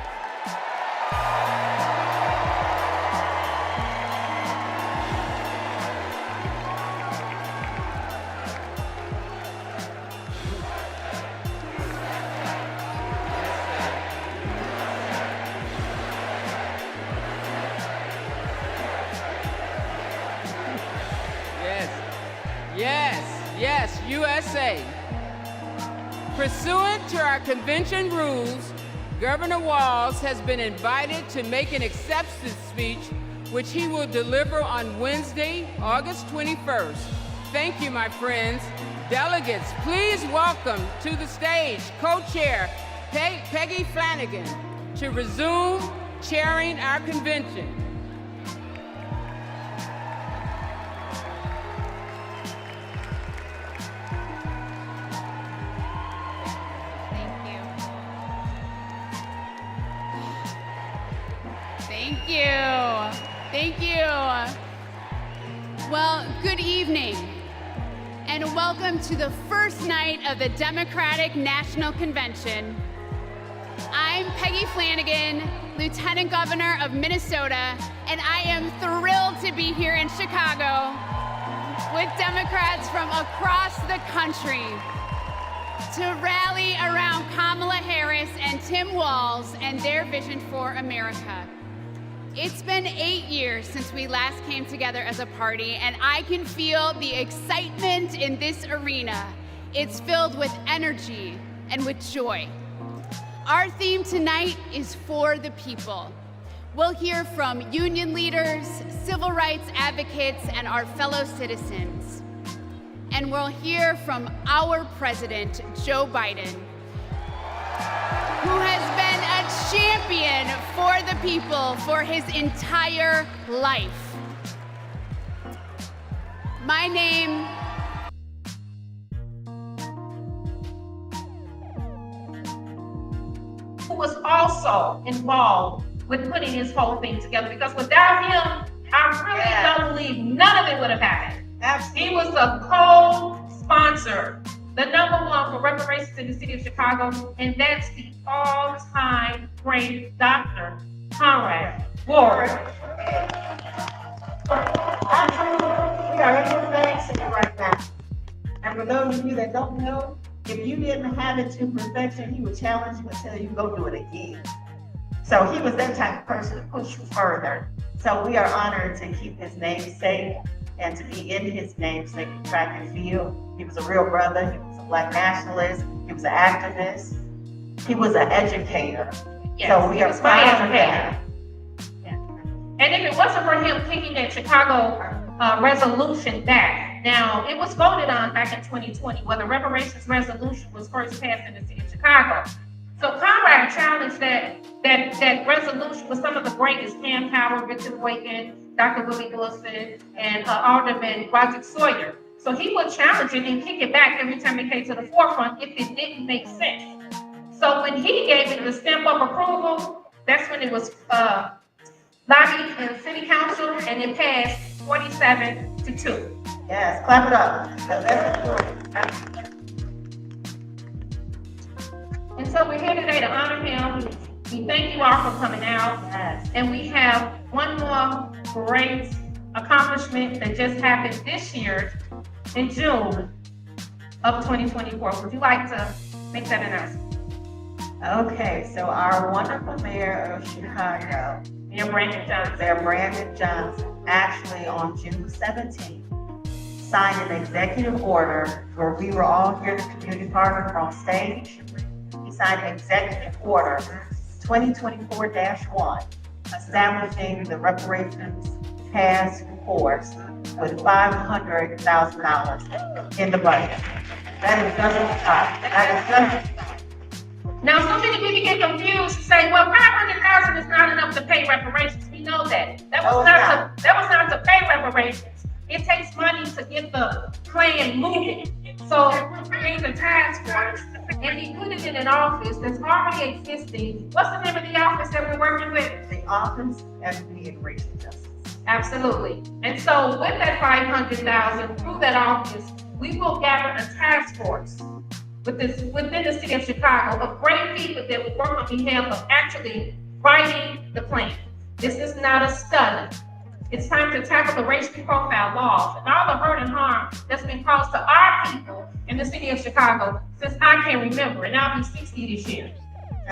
Yes, USA. Pursuant to our convention rules, Governor Walz has been invited to make an acceptance speech, which he will deliver on Wednesday, August 21st. Thank you, my friends. Delegates, please welcome to the stage co-chair Peggy Flanagan to resume chairing our convention. Thank you. Thank you. Well, good evening, and welcome to the first night of the Democratic National Convention. I'm Peggy Flanagan, Lieutenant Governor of Minnesota, and I am thrilled to be here in Chicago with Democrats from across the country to rally around Kamala Harris and Tim Walz and their vision for America. It's been 8 years since we last came together as a party, and I can feel the excitement in this arena. It's filled with energy and with joy. Our theme tonight is for the people. We'll hear from union leaders, civil rights advocates, and our fellow citizens. And we'll hear from our president, Joe Biden, who has been a champion for the people for his entire life. My name who was also involved with putting this whole thing together, because without him, I really don't believe none of it would have happened. He was a co-sponsor, the #1 for reparations in the city of Chicago, and that's the all-time great Dr. Conrad Ward. We are in the thanks right now. And for those of you that don't know, if you didn't have it to perfection, he would challenge you and tell you go do it again. So he was that type of person to push you further. So we are honored to keep his namesake and to be in his namesake track and field. He was a real brother. He was a Black nationalist. He was an activist. He was an educator. Yes, so we are proud of that. Yeah. And if it wasn't for him kicking that Chicago resolution back, now it was voted on back in 2020 when the reparations resolution was first passed in the city of Chicago. So Conrad challenged that resolution with some of the greatest: Cam Howard, Richard Boykin, Dr. Willie Wilson, and Alderman Roger Sawyer. So he would challenge it and kick it back every time it came to the forefront if it didn't make sense. So when he gave it the stamp of approval, that's when it was lobbied in city council, and it passed 47-2. Yes, clap it up. And so we're here today to honor him. We thank you all for coming out. Yes. And we have one more great accomplishment that just happened this year in June of 2024. Would you like to make that announcement? Okay, so our wonderful mayor of Chicago, Mayor Brandon Johnson, actually on June 17th, signed an executive order where we were all here, the community partner on stage. He signed an executive order 2024-1, establishing the reparations task force with $500,000 in the budget. That is just Now, so many people get confused and say, well, $500,000 is not enough to pay reparations. We know that. That was not to pay reparations. It takes money to get the plan moving. So we created a task force, and he put it in an office that's already existing. What's the name of the office that we're working with? The Office of Equity and Racial Justice. Absolutely. And so with that $500,000 through that office, we will gather a task force within the city of Chicago of great people that will work on behalf of actually writing the plan. This is not a study. It's time to tackle the racial profile laws and all the hurt and harm that's been caused to our people in the city of Chicago since I can remember, and I'll be 60 this year.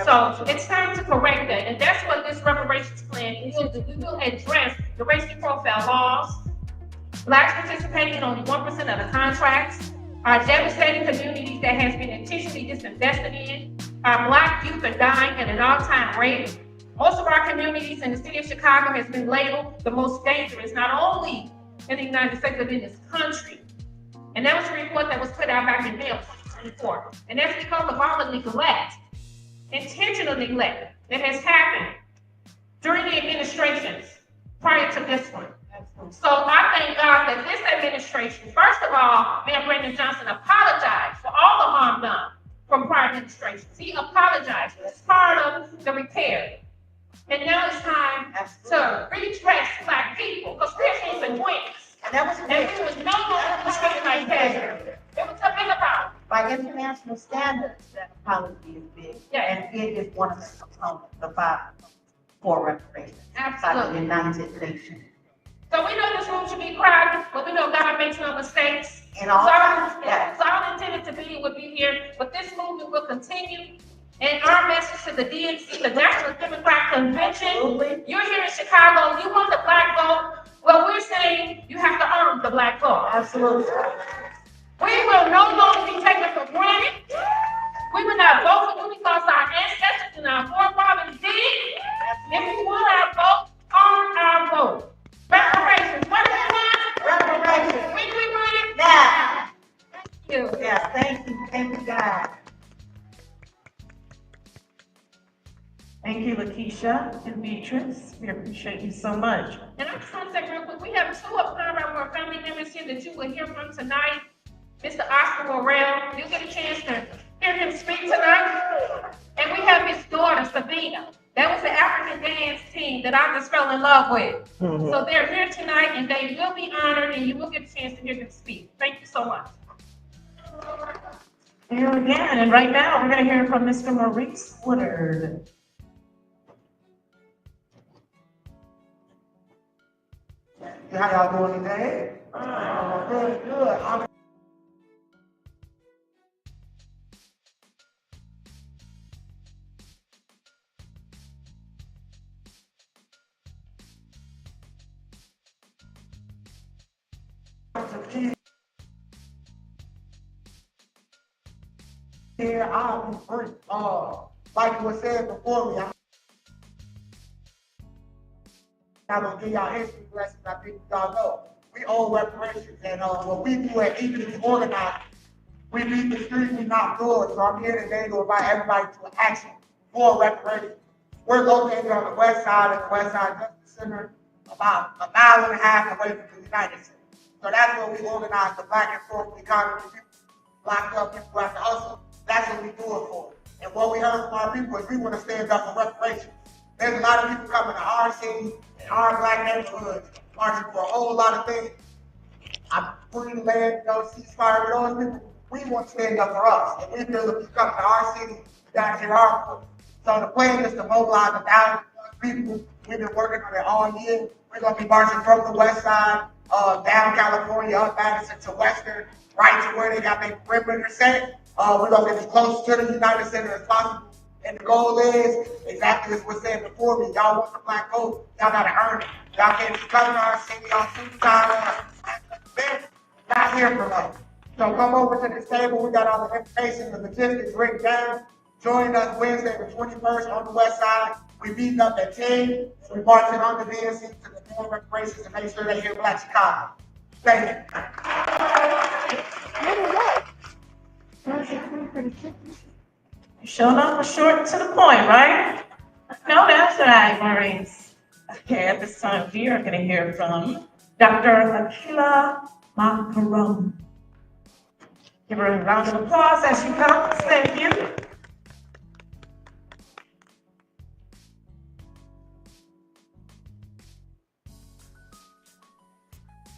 So it's time to correct that, and that's what this reparations plan will do. We will address the racial profile laws, Blacks participating in only 1% of the contracts, our devastating communities that has been intentionally disinvested in. Our Black youth are dying at an all-time rate. Most of our communities in the city of Chicago has been labeled the most dangerous, not only in the United States, but in this country. And that was a report that was put out back in May of 2024. And that's because of all the neglect, intentional neglect that has happened during the administrations prior to this one. So I thank God that this administration, first of all, Mayor Brandon Johnson apologized for all the harm done from prior administrations. He apologized. It's part of the repair. And now it's time to redress Black people, because we're kings and queens. And that was we was no longer treated like that. It was something about. By international standards, that apology is big. Yeah. And it is one of the components of for reparations. Absolutely. By the United Nations. So we know this room should be crowded, but we know God makes no mistakes. And all it's all intended to be would be here, but this movement will continue. And our message to the DNC, the National Democratic Convention, you're here in Chicago, you want the Black vote. Well, we're saying you have to earn the Black vote. Absolutely. We will no longer be taken for granted. We will not vote for you because our ancestors and our forefathers did it. If you want our vote, earn our vote. Reparations. What is it now? Reparations. When do we want it? Now. Thank you. Yeah, thank you. Thank you, God. Thank you, Lakeisha and Beatrice. We appreciate you so much. And I just want to say real quick, we have two of our family members here that you will hear from tonight. Mr. Oscar Morrell, you'll get a chance to hear him speak tonight. And we have his daughter, Sabina. That was the African dance team that I just fell in love with. So they're here tonight and they will be honored and you will get a chance to hear them speak. Thank you so much. Here again, and right now we're going to hear from Mr. Maurice Woodard. How y'all doing today? Good, good. Here, I'm first, like was said before me, I'm gonna give y'all history lessons. I think y'all know. We owe reparations, and what we do at Evenly Organized, we beat the street, we knock doors. So I'm here today to invite everybody to an action for reparations. We're located on the west side of the West Side Justice Center, about 1.5 miles away from the United States. So that's where we organize the Black and formal economy, locked up, people have to hustle. That's what we do it for. And what we heard from our people is we want to stand up for reparations. There's a lot of people coming to our city and our Black neighborhoods, marching for a whole lot of things. I'm free to land, ceasefire with those people. We want to stand up for us. And we feel if you come to our city, you got to hear our voice. So the plan is to mobilize 1,000 people. We've been working on it all year. We're going to be marching from the west side, down California, up Madison to Western, right to where they got their perimeter set. We're going to get as close to the United Center as possible. And the goal is, exactly as was said before me, y'all want the Black vote, y'all got to earn it. Y'all can't just come to our city on supertime, not hear from us. So come over to this table, we got all the information, the logistics written down. Join us Wednesday the 21st on the west side. We meet up at 10, we marching on the DNC to the more reparations and make sure they hear Black Chicago. Thank you. You showed up for short and to the point, right? No, that's right, Maurice. Okay, at this time, we are going to hear from Dr. Akila Makaram. Give her a round of applause as she comes. Thank you.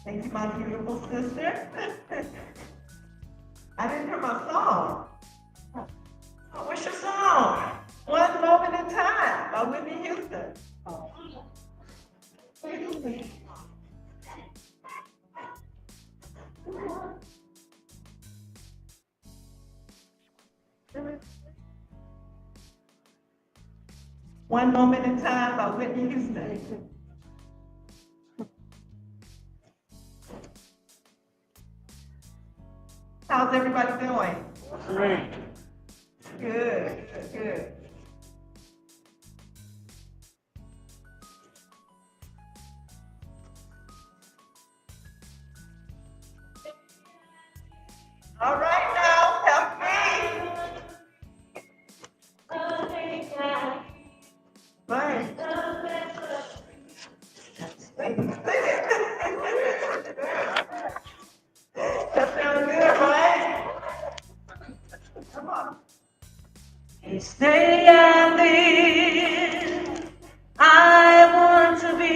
Thank you, my beautiful sister. I didn't hear my song. Oh, what's your song? One Moment in Time by Whitney Houston. One Moment in Time by Whitney Houston. How's everybody doing? Great. Good, good, good. All right now, help me. Right. That sounds good, right? Come on. Each day I live, I want to be.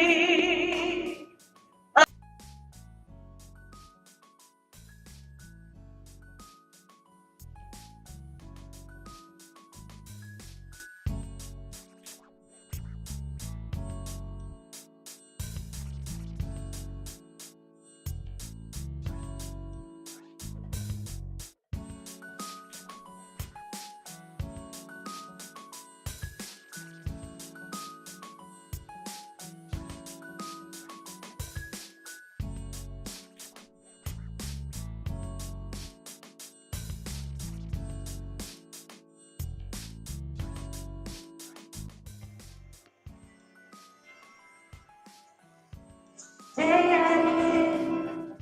Day I live,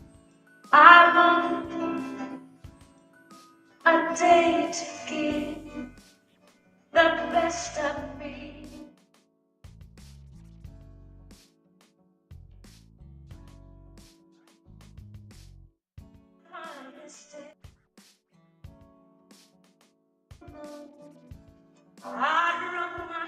I want a day to give the best of me. I run my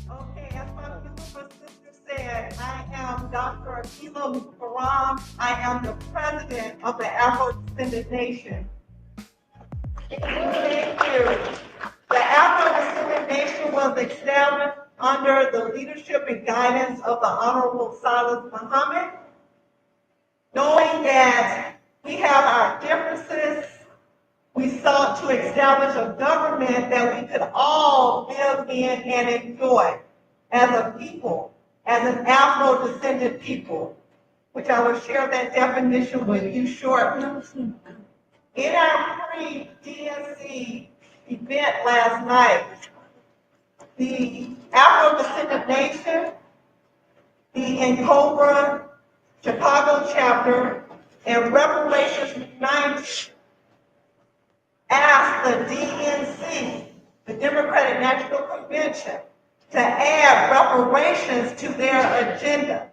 Okay, as my beautiful sister said, I am Dr. Akila Karam. I am the president of the Afro-Descendant Nation. Thank you. The Afro-Descendant Nation was established under the leadership and guidance of the Honorable Silas Muhammad. Knowing that we have our differences, we sought to establish a government that we could all live in and enjoy as a people, as an Afro-descendant people, which I will share that definition with you shortly. In our pre-DNC event last night, the Afro-Descendant Nation, the NCOBRA Chicago chapter, and Reparations United asked the DNC, the Democratic National Convention, to add reparations to their agenda.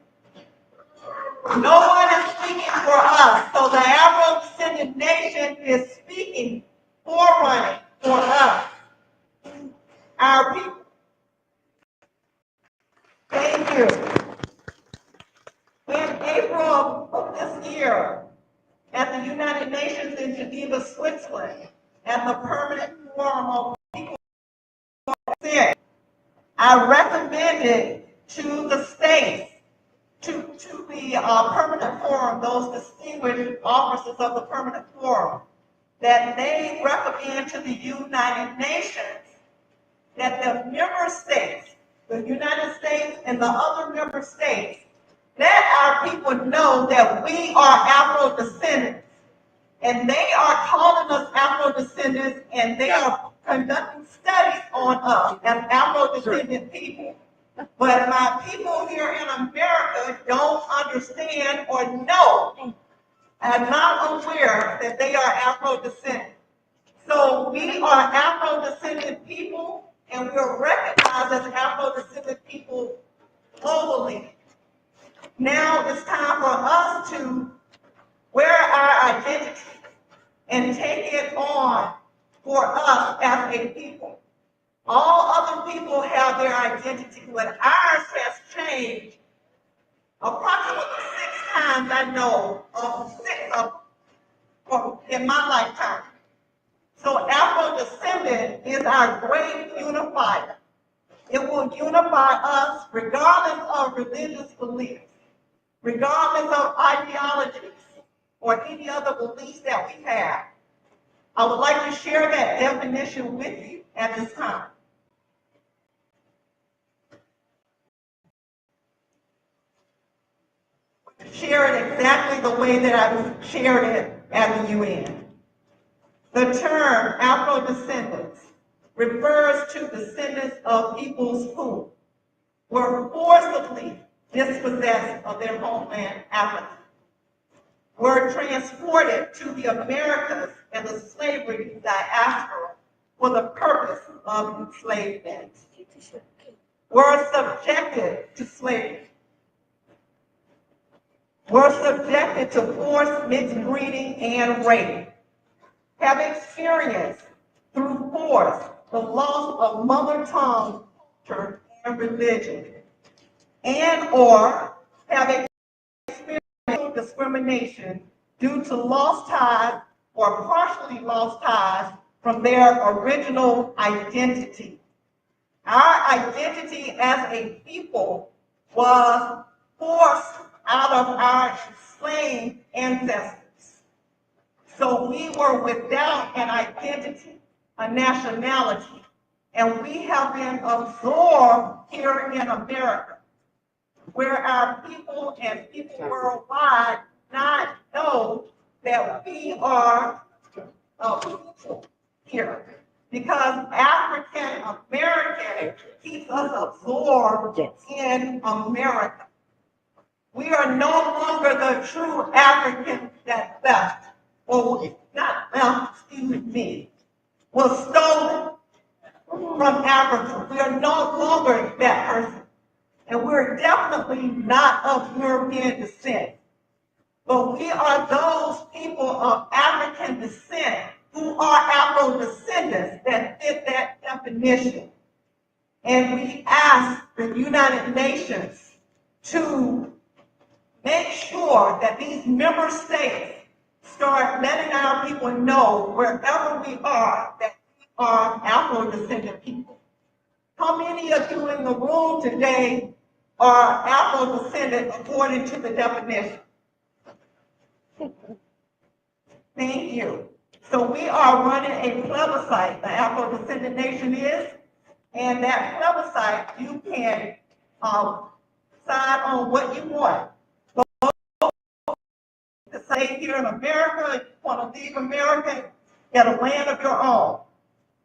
No one is speaking for us, so the Afro-Descendant Nation is speaking for running for us, our people. Thank you. In April of this year, at the United Nations in Geneva, Switzerland, at the Permanent Forum on I recommended to the states, to the permanent forum, those distinguished officers of the permanent forum, that they recommend to the United Nations that the member states, the United States and the other member states, let our people know that we are Afro-descendants. And they are calling us Afro-descendants, and they are conducting studies on us as Afro-descendant people. But my people here in America don't understand or know, are not aware that they are Afro-descendants. So we are Afro-descendant people, and we're recognized as Afro-descendant people globally. Now it's time for us to wear our identity and take it on for us as a people. All other people have their identity, but ours has changed approximately 6 times, I know, in my lifetime. So Afro-descendant is our great unifier. It will unify us regardless of religious beliefs, regardless of ideologies, or any other beliefs that we have. I would like to share that definition with you at this time. Share it exactly the way that I shared it at the UN. The term Afro-descendants refers to descendants of peoples who were forcibly dispossessed of their homeland, Africa, were transported to the Americas and the slavery diaspora for the purpose of enslavement, were subjected to slavery, were subjected to forced mixed breeding and rape, have experienced through force the loss of mother tongue, culture, and religion, and or have experienced discrimination due to lost ties or partially lost ties from their original identity. Our identity as a people was forced out of our enslaved ancestors. So we were without an identity, a nationality, and we have been absorbed here in America, where our people and people worldwide not know that we are a people here, because African American keeps us absorbed in America. We are no longer the true Africans that left, or not left, excuse me, was stolen from Africa. We are no longer that person. And we're definitely not of European descent. But we are those people of African descent who are Afro-descendants that fit that definition. And we ask the United Nations to make sure that these member states start letting our people know wherever we are that we are Afro-descendant people. How many of you in the room today are Afro-descendant according to the definition? Thank you. So we are running a plebiscite, the Afro-descendant nation is, and that plebiscite, you can decide on what you want. To say here in America, if you want to leave America, get a land of your own.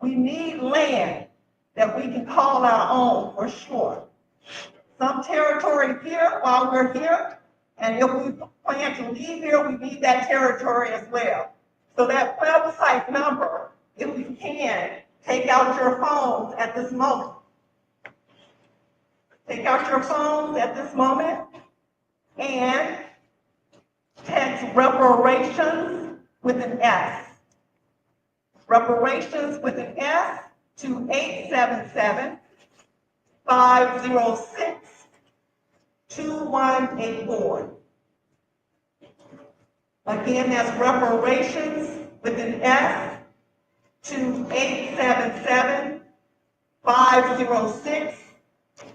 We need land that we can call our own for sure. Some territory here while we're here, and if we plan to leave here, we need that territory as well. So that plebiscite number, if you can, take out your phones at this moment. Take out your phones at this moment and text reparations with an S. Reparations with an S to 877-506-2184. Again, that's reparations with an S to 877-506-2184.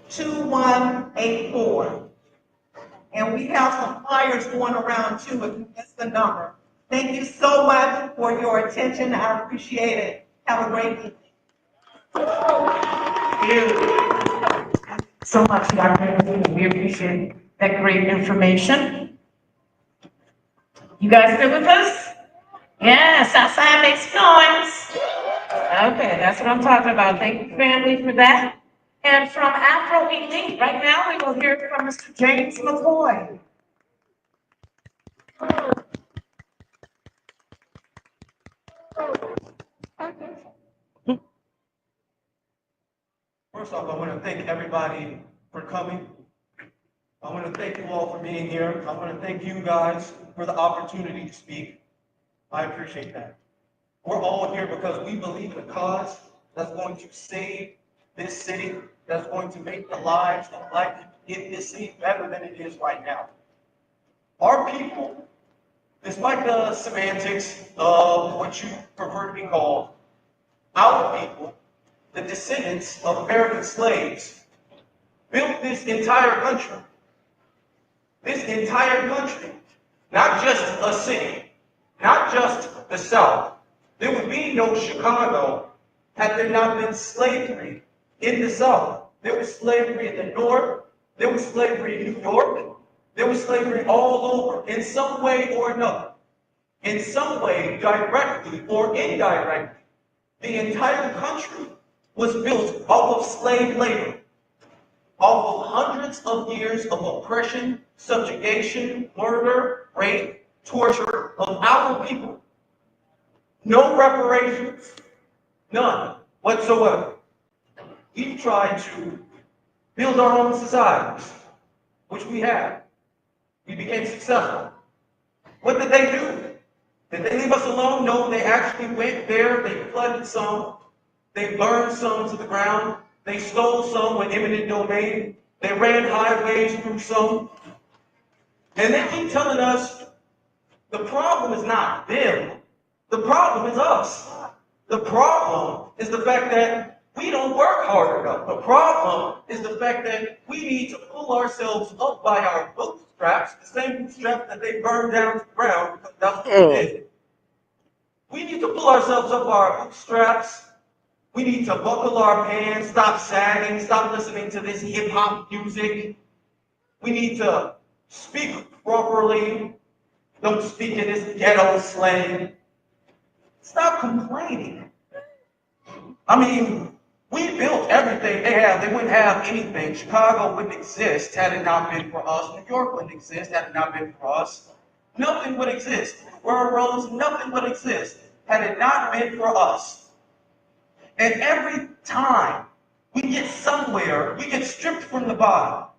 2184. And we have some flyers going around too, if you missed the number. Thank you so much for your attention. I appreciate it. Have a great evening. Thank you so much, Dr. We appreciate that great information. You guys still with us? Yes, outside makes noise. Okay, that's what I'm talking about. Thank you, family, for that. And from Afro Elite, right now we will hear from Mr. James McCoy. First off, I want to thank everybody for coming. I want to thank you all for being here. I want to thank you guys for the opportunity to speak. I appreciate that. We're all here because we believe in a cause that's going to save this city, that's going to make the lives of Black people in this city better than it is right now. Our people, despite the semantics of what you prefer to be called, our people, the descendants of American slaves, built this entire country. This entire country, not just a city, not just the South. There would be no Chicago had there not been slavery in the South. There was slavery in the North. There was slavery in New York. There was slavery all over in some way or another. In some way, directly or indirectly, the entire country was built off of slave labor, off of hundreds of years of oppression, subjugation, murder, rape, torture of our people. No reparations, none whatsoever. We tried to build our own societies, which we have. We became successful. What did they do? Did they leave us alone? No, they actually went there, they flooded some, they burned some to the ground, they stole some with eminent domain, they ran highways through some. And they keep telling us the problem is not them, the problem is us. The problem is the fact that we don't work hard enough. The problem is the fact that we need to pull ourselves up by our bootstraps, the same bootstraps that they burned down to the ground, because that's what they did. We need to pull ourselves up by our bootstraps. We need to buckle our pants, stop sagging, stop listening to this hip-hop music. We need to speak properly. Don't speak in this ghetto slang. Stop complaining. I mean, we built everything they have. They wouldn't have anything. Chicago wouldn't exist had it not been for us. New York wouldn't exist had it not been for us. Nothing would exist. Railroads, nothing would exist had it not been for us. And every time we get somewhere, we get stripped from the bottom.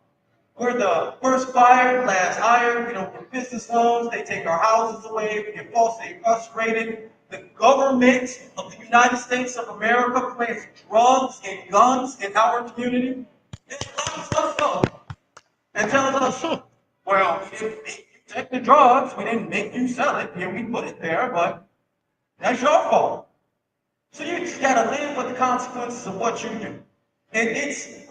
We're the first fired, last hired. We don't get business loans. They take our houses away. We get falsely incarcerated. The government of the United States of America plants drugs and guns in our community. It locks us up and tells us, well, we didn't make you take the drugs. We didn't make you sell it. Here we put it there, but that's your fault. So you just gotta live with the consequences of what you do. And it's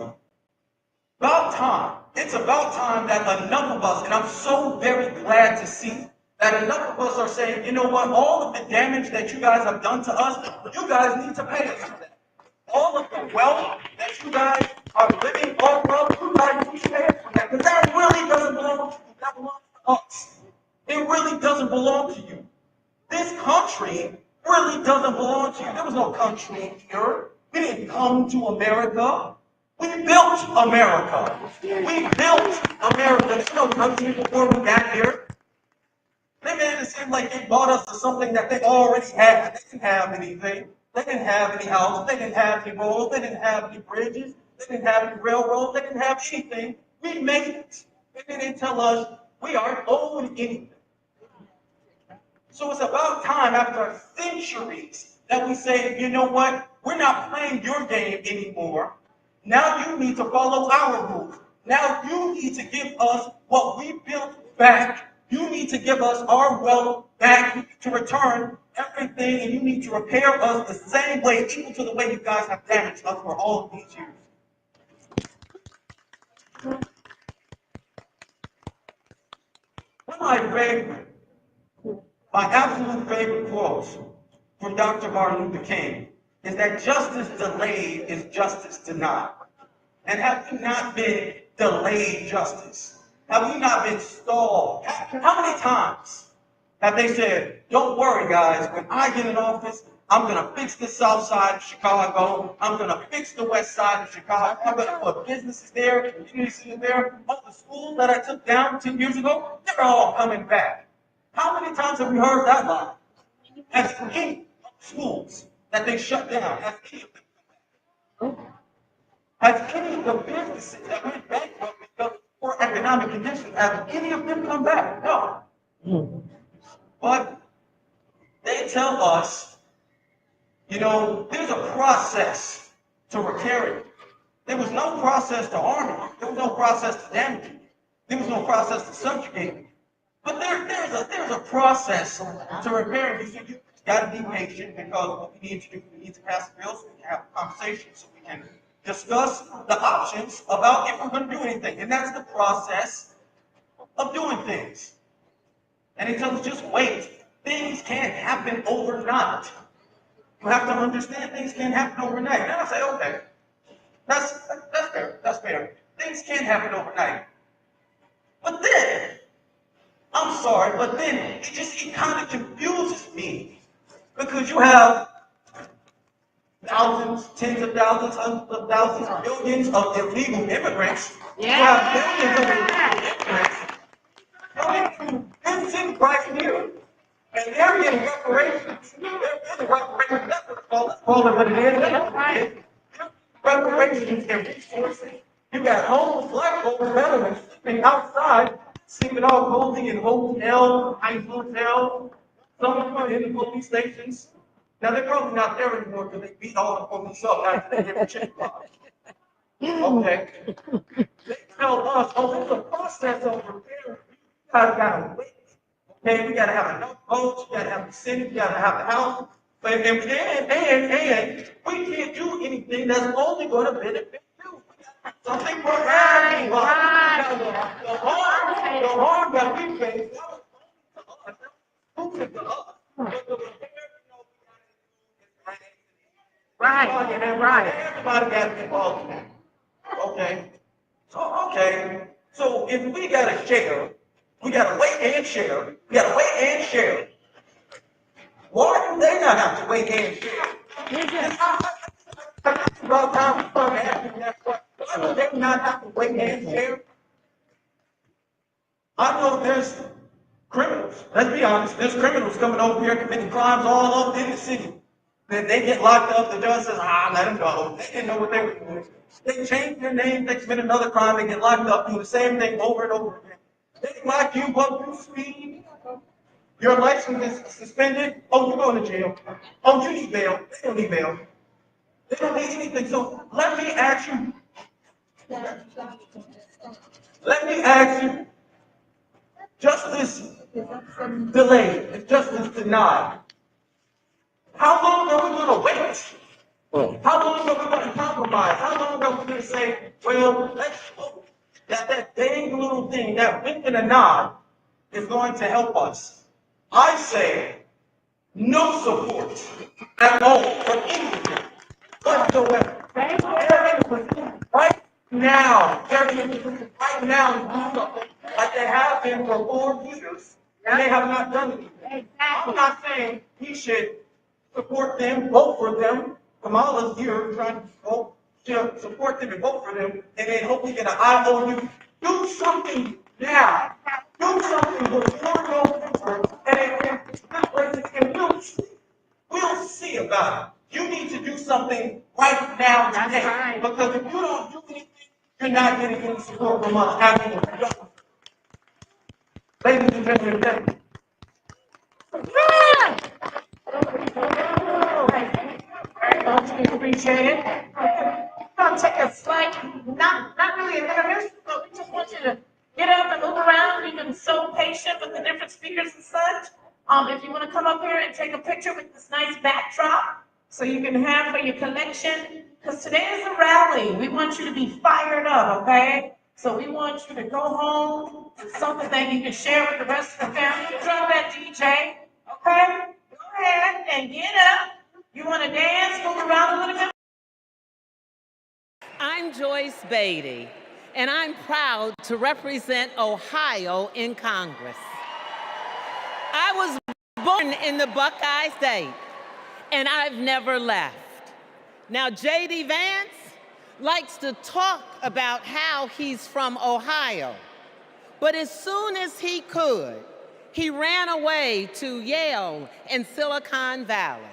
about time. It's about time that enough of us, and I'm so very glad to see that enough of us are saying, you know what, all of the damage that you guys have done to us, you guys need to pay us for that. All of the wealth that you guys are living off of, you guys need to pay us for that. Because that really doesn't belong to you. That belongs to us. It really doesn't belong to you. This country really doesn't belong to you. There was no country here. We didn't come to America. We built America. We built America. There's no country before we got here. They made it seem like they bought us to something that they already had. They didn't have anything. They didn't have any houses. They didn't have any roads. They didn't have any bridges. They didn't have any railroads. They didn't have anything. We made it. And then they tell us we aren't owed anything. So it's about time, after centuries, that we say, you know what? We're not playing your game anymore. Now you need to follow our rules. Now you need to give us what we built back. You need to give us our wealth back, to return everything, and you need to repair us the same way, equal to the way you guys have damaged us for all of these years. One of my absolute favorite quotes from Dr. Martin Luther King is that justice delayed is justice denied. And have we not been delayed justice? Have we not been stalled? How many times have they said, don't worry guys, when I get in office, I'm gonna fix the south side of Chicago, I'm gonna fix the west side of Chicago, I'm gonna put businesses there, communities there, all the schools that I took down 10 years ago, they're all coming back. How many times have we heard that line? As any schools that they shut down, has any of them come back? Has any of the businesses that went bankrupt because of poor economic conditions, have any of them come back? No. But they tell us, you know, there's a process to repairing. There was no process to harming you. There was no process to damaging you. There was no process to subjugating you. But there's a process to repairing you. So you got to be patient, because what we need to do, we need to pass a bill so we can have a conversation, so we can discuss the options about if we're going to do anything. And that's the process of doing things. And it tells us just wait. Things can't happen overnight. You have to understand things can't happen overnight. Then I say, okay, that's fair. That's fair. Things can't happen overnight. But then, I'm sorry, but then it kind of confuses me, because you have thousands, tens of thousands, hundreds of thousands, millions of illegal immigrants. You have millions of illegal immigrants coming to visit right here. And they're getting reparations. They're getting reparations. Let's call it what it is. Reparations and resources. You got homeless black folks, veterans, sleeping outside, sleeping all cozy in hotels, nice hotels. Some of them are in the police stations. Now they're probably not there anymore because they beat all the police up after they get the chicken box. Okay. They tell us, oh, there's a process of repair. You guys gotta wait. Okay, we gotta have enough votes, we gotta have the Senate, we gotta have the House, and we can't do anything that's only gonna benefit you. Something for everyone. The harm that we face, who to us? But the repair, right. Everybody got to be involved in that. Okay. So if we gotta share, we gotta wait and share. We gotta wait and share. Why do they not have to wait and share? It's about time we start asking that question. Why do they not have to wait and share? I know there's criminals. Let's be honest. There's criminals coming over here committing crimes all over in the city. Then they get locked up. The judge says, let them go. They didn't know what they were doing. They change their name. They commit another crime. They get locked up. Do the same thing over and over again. They lock you up, you speed. Your license is suspended. Oh, you're going to jail. Oh, you need bail. They don't need bail. They don't need anything. So let me ask you. Justice delayed and justice denied. How long are we going to wait? How long are we going to compromise? How long are we going to say, well, let's hope that that dang little thing, that wink and a nod, is going to help us? I say no support at all from anything whatsoever. Right now, to do something like they have been for 4 years, and they have not done anything. I'm not saying he should support them, vote for them. Kamala's here trying to vote, support them and vote for them, and then hopefully get an IOU. Do something now. Do something before November, and we'll see about it. You need to do something right now today. Because if you don't do anything, you're not getting any support from us. Ladies and gentlemen, thank you. Very much, we appreciate it. We're going to take a slight, not really an intermission, but we just want you to get up and move around. You've been so patient with the different speakers and such. If you want to come up here and take a picture with this nice backdrop, so you can have for your collection, because today is a rally. We want you to be fired up, okay? So we want you to go home with something that you can share with the rest of the family. Drop that DJ, okay? Go ahead and get up. You want to dance, move around a little bit? I'm Joyce Beatty, and I'm proud to represent Ohio in Congress. I was born in the Buckeye State, and I've never left. Now, J.D. Vance likes to talk about how he's from Ohio, but as soon as he could, he ran away to Yale and Silicon Valley,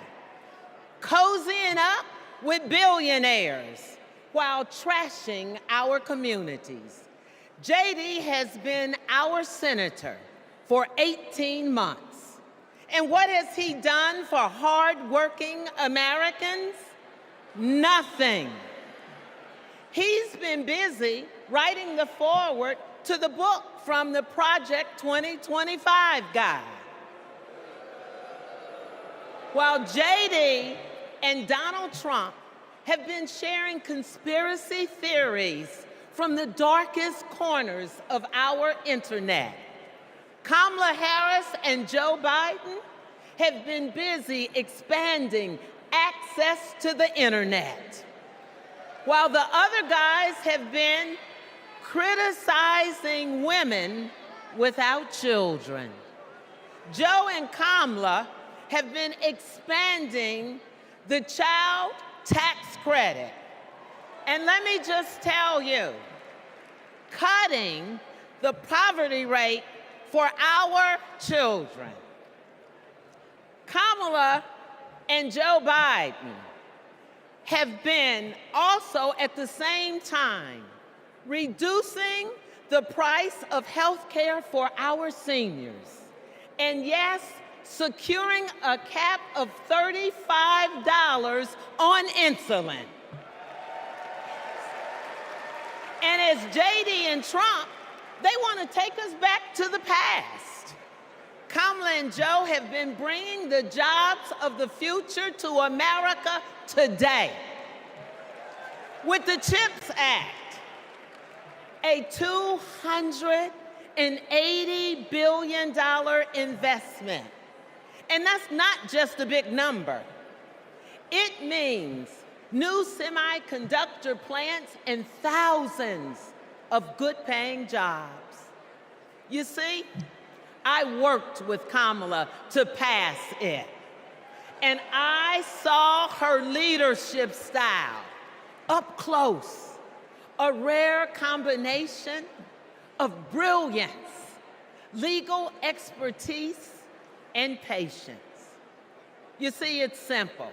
cozying up with billionaires while trashing our communities. J.D. has been our senator for 18 months. And what has he done for hardworking Americans? Nothing. He's been busy writing the foreword to the book from the Project 2025 guy. While J.D. and Donald Trump have been sharing conspiracy theories from the darkest corners of our internet, Kamala Harris and Joe Biden have been busy expanding access to the internet, while the other guys have been criticizing women without children. Joe and Kamala have been expanding the child tax credit. And let me just tell you, cutting the poverty rate for our children. Kamala and Joe Biden have been also at the same time reducing the price of health care for our seniors. And yes, securing a cap of $35 on insulin. And as J.D. and Trump, they want to take us back to the past. Kamala and Joe have been bringing the jobs of the future to America today. With the CHIPS Act, a $280 billion investment. And that's not just a big number. It means new semiconductor plants and thousands of good-paying jobs. You see, I worked with Kamala to pass it, and I saw her leadership style up close, a rare combination of brilliance, legal expertise, and patience. You see, it's simple.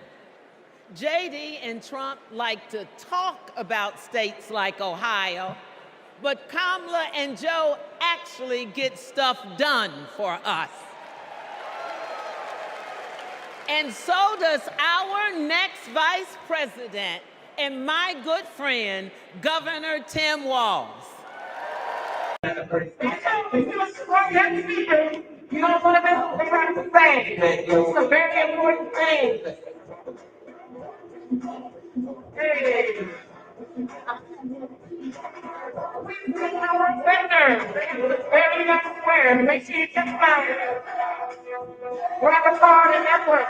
J.D. and Trump like to talk about states like Ohio, but Kamala and Joe actually get stuff done for us. And so does our next vice president and my good friend, Governor Tim Walz. You don't want to be trying to say. It's a very important thing. Hey. We bring our vendors. Very everywhere. Make sure you check them out. Grab a card and network.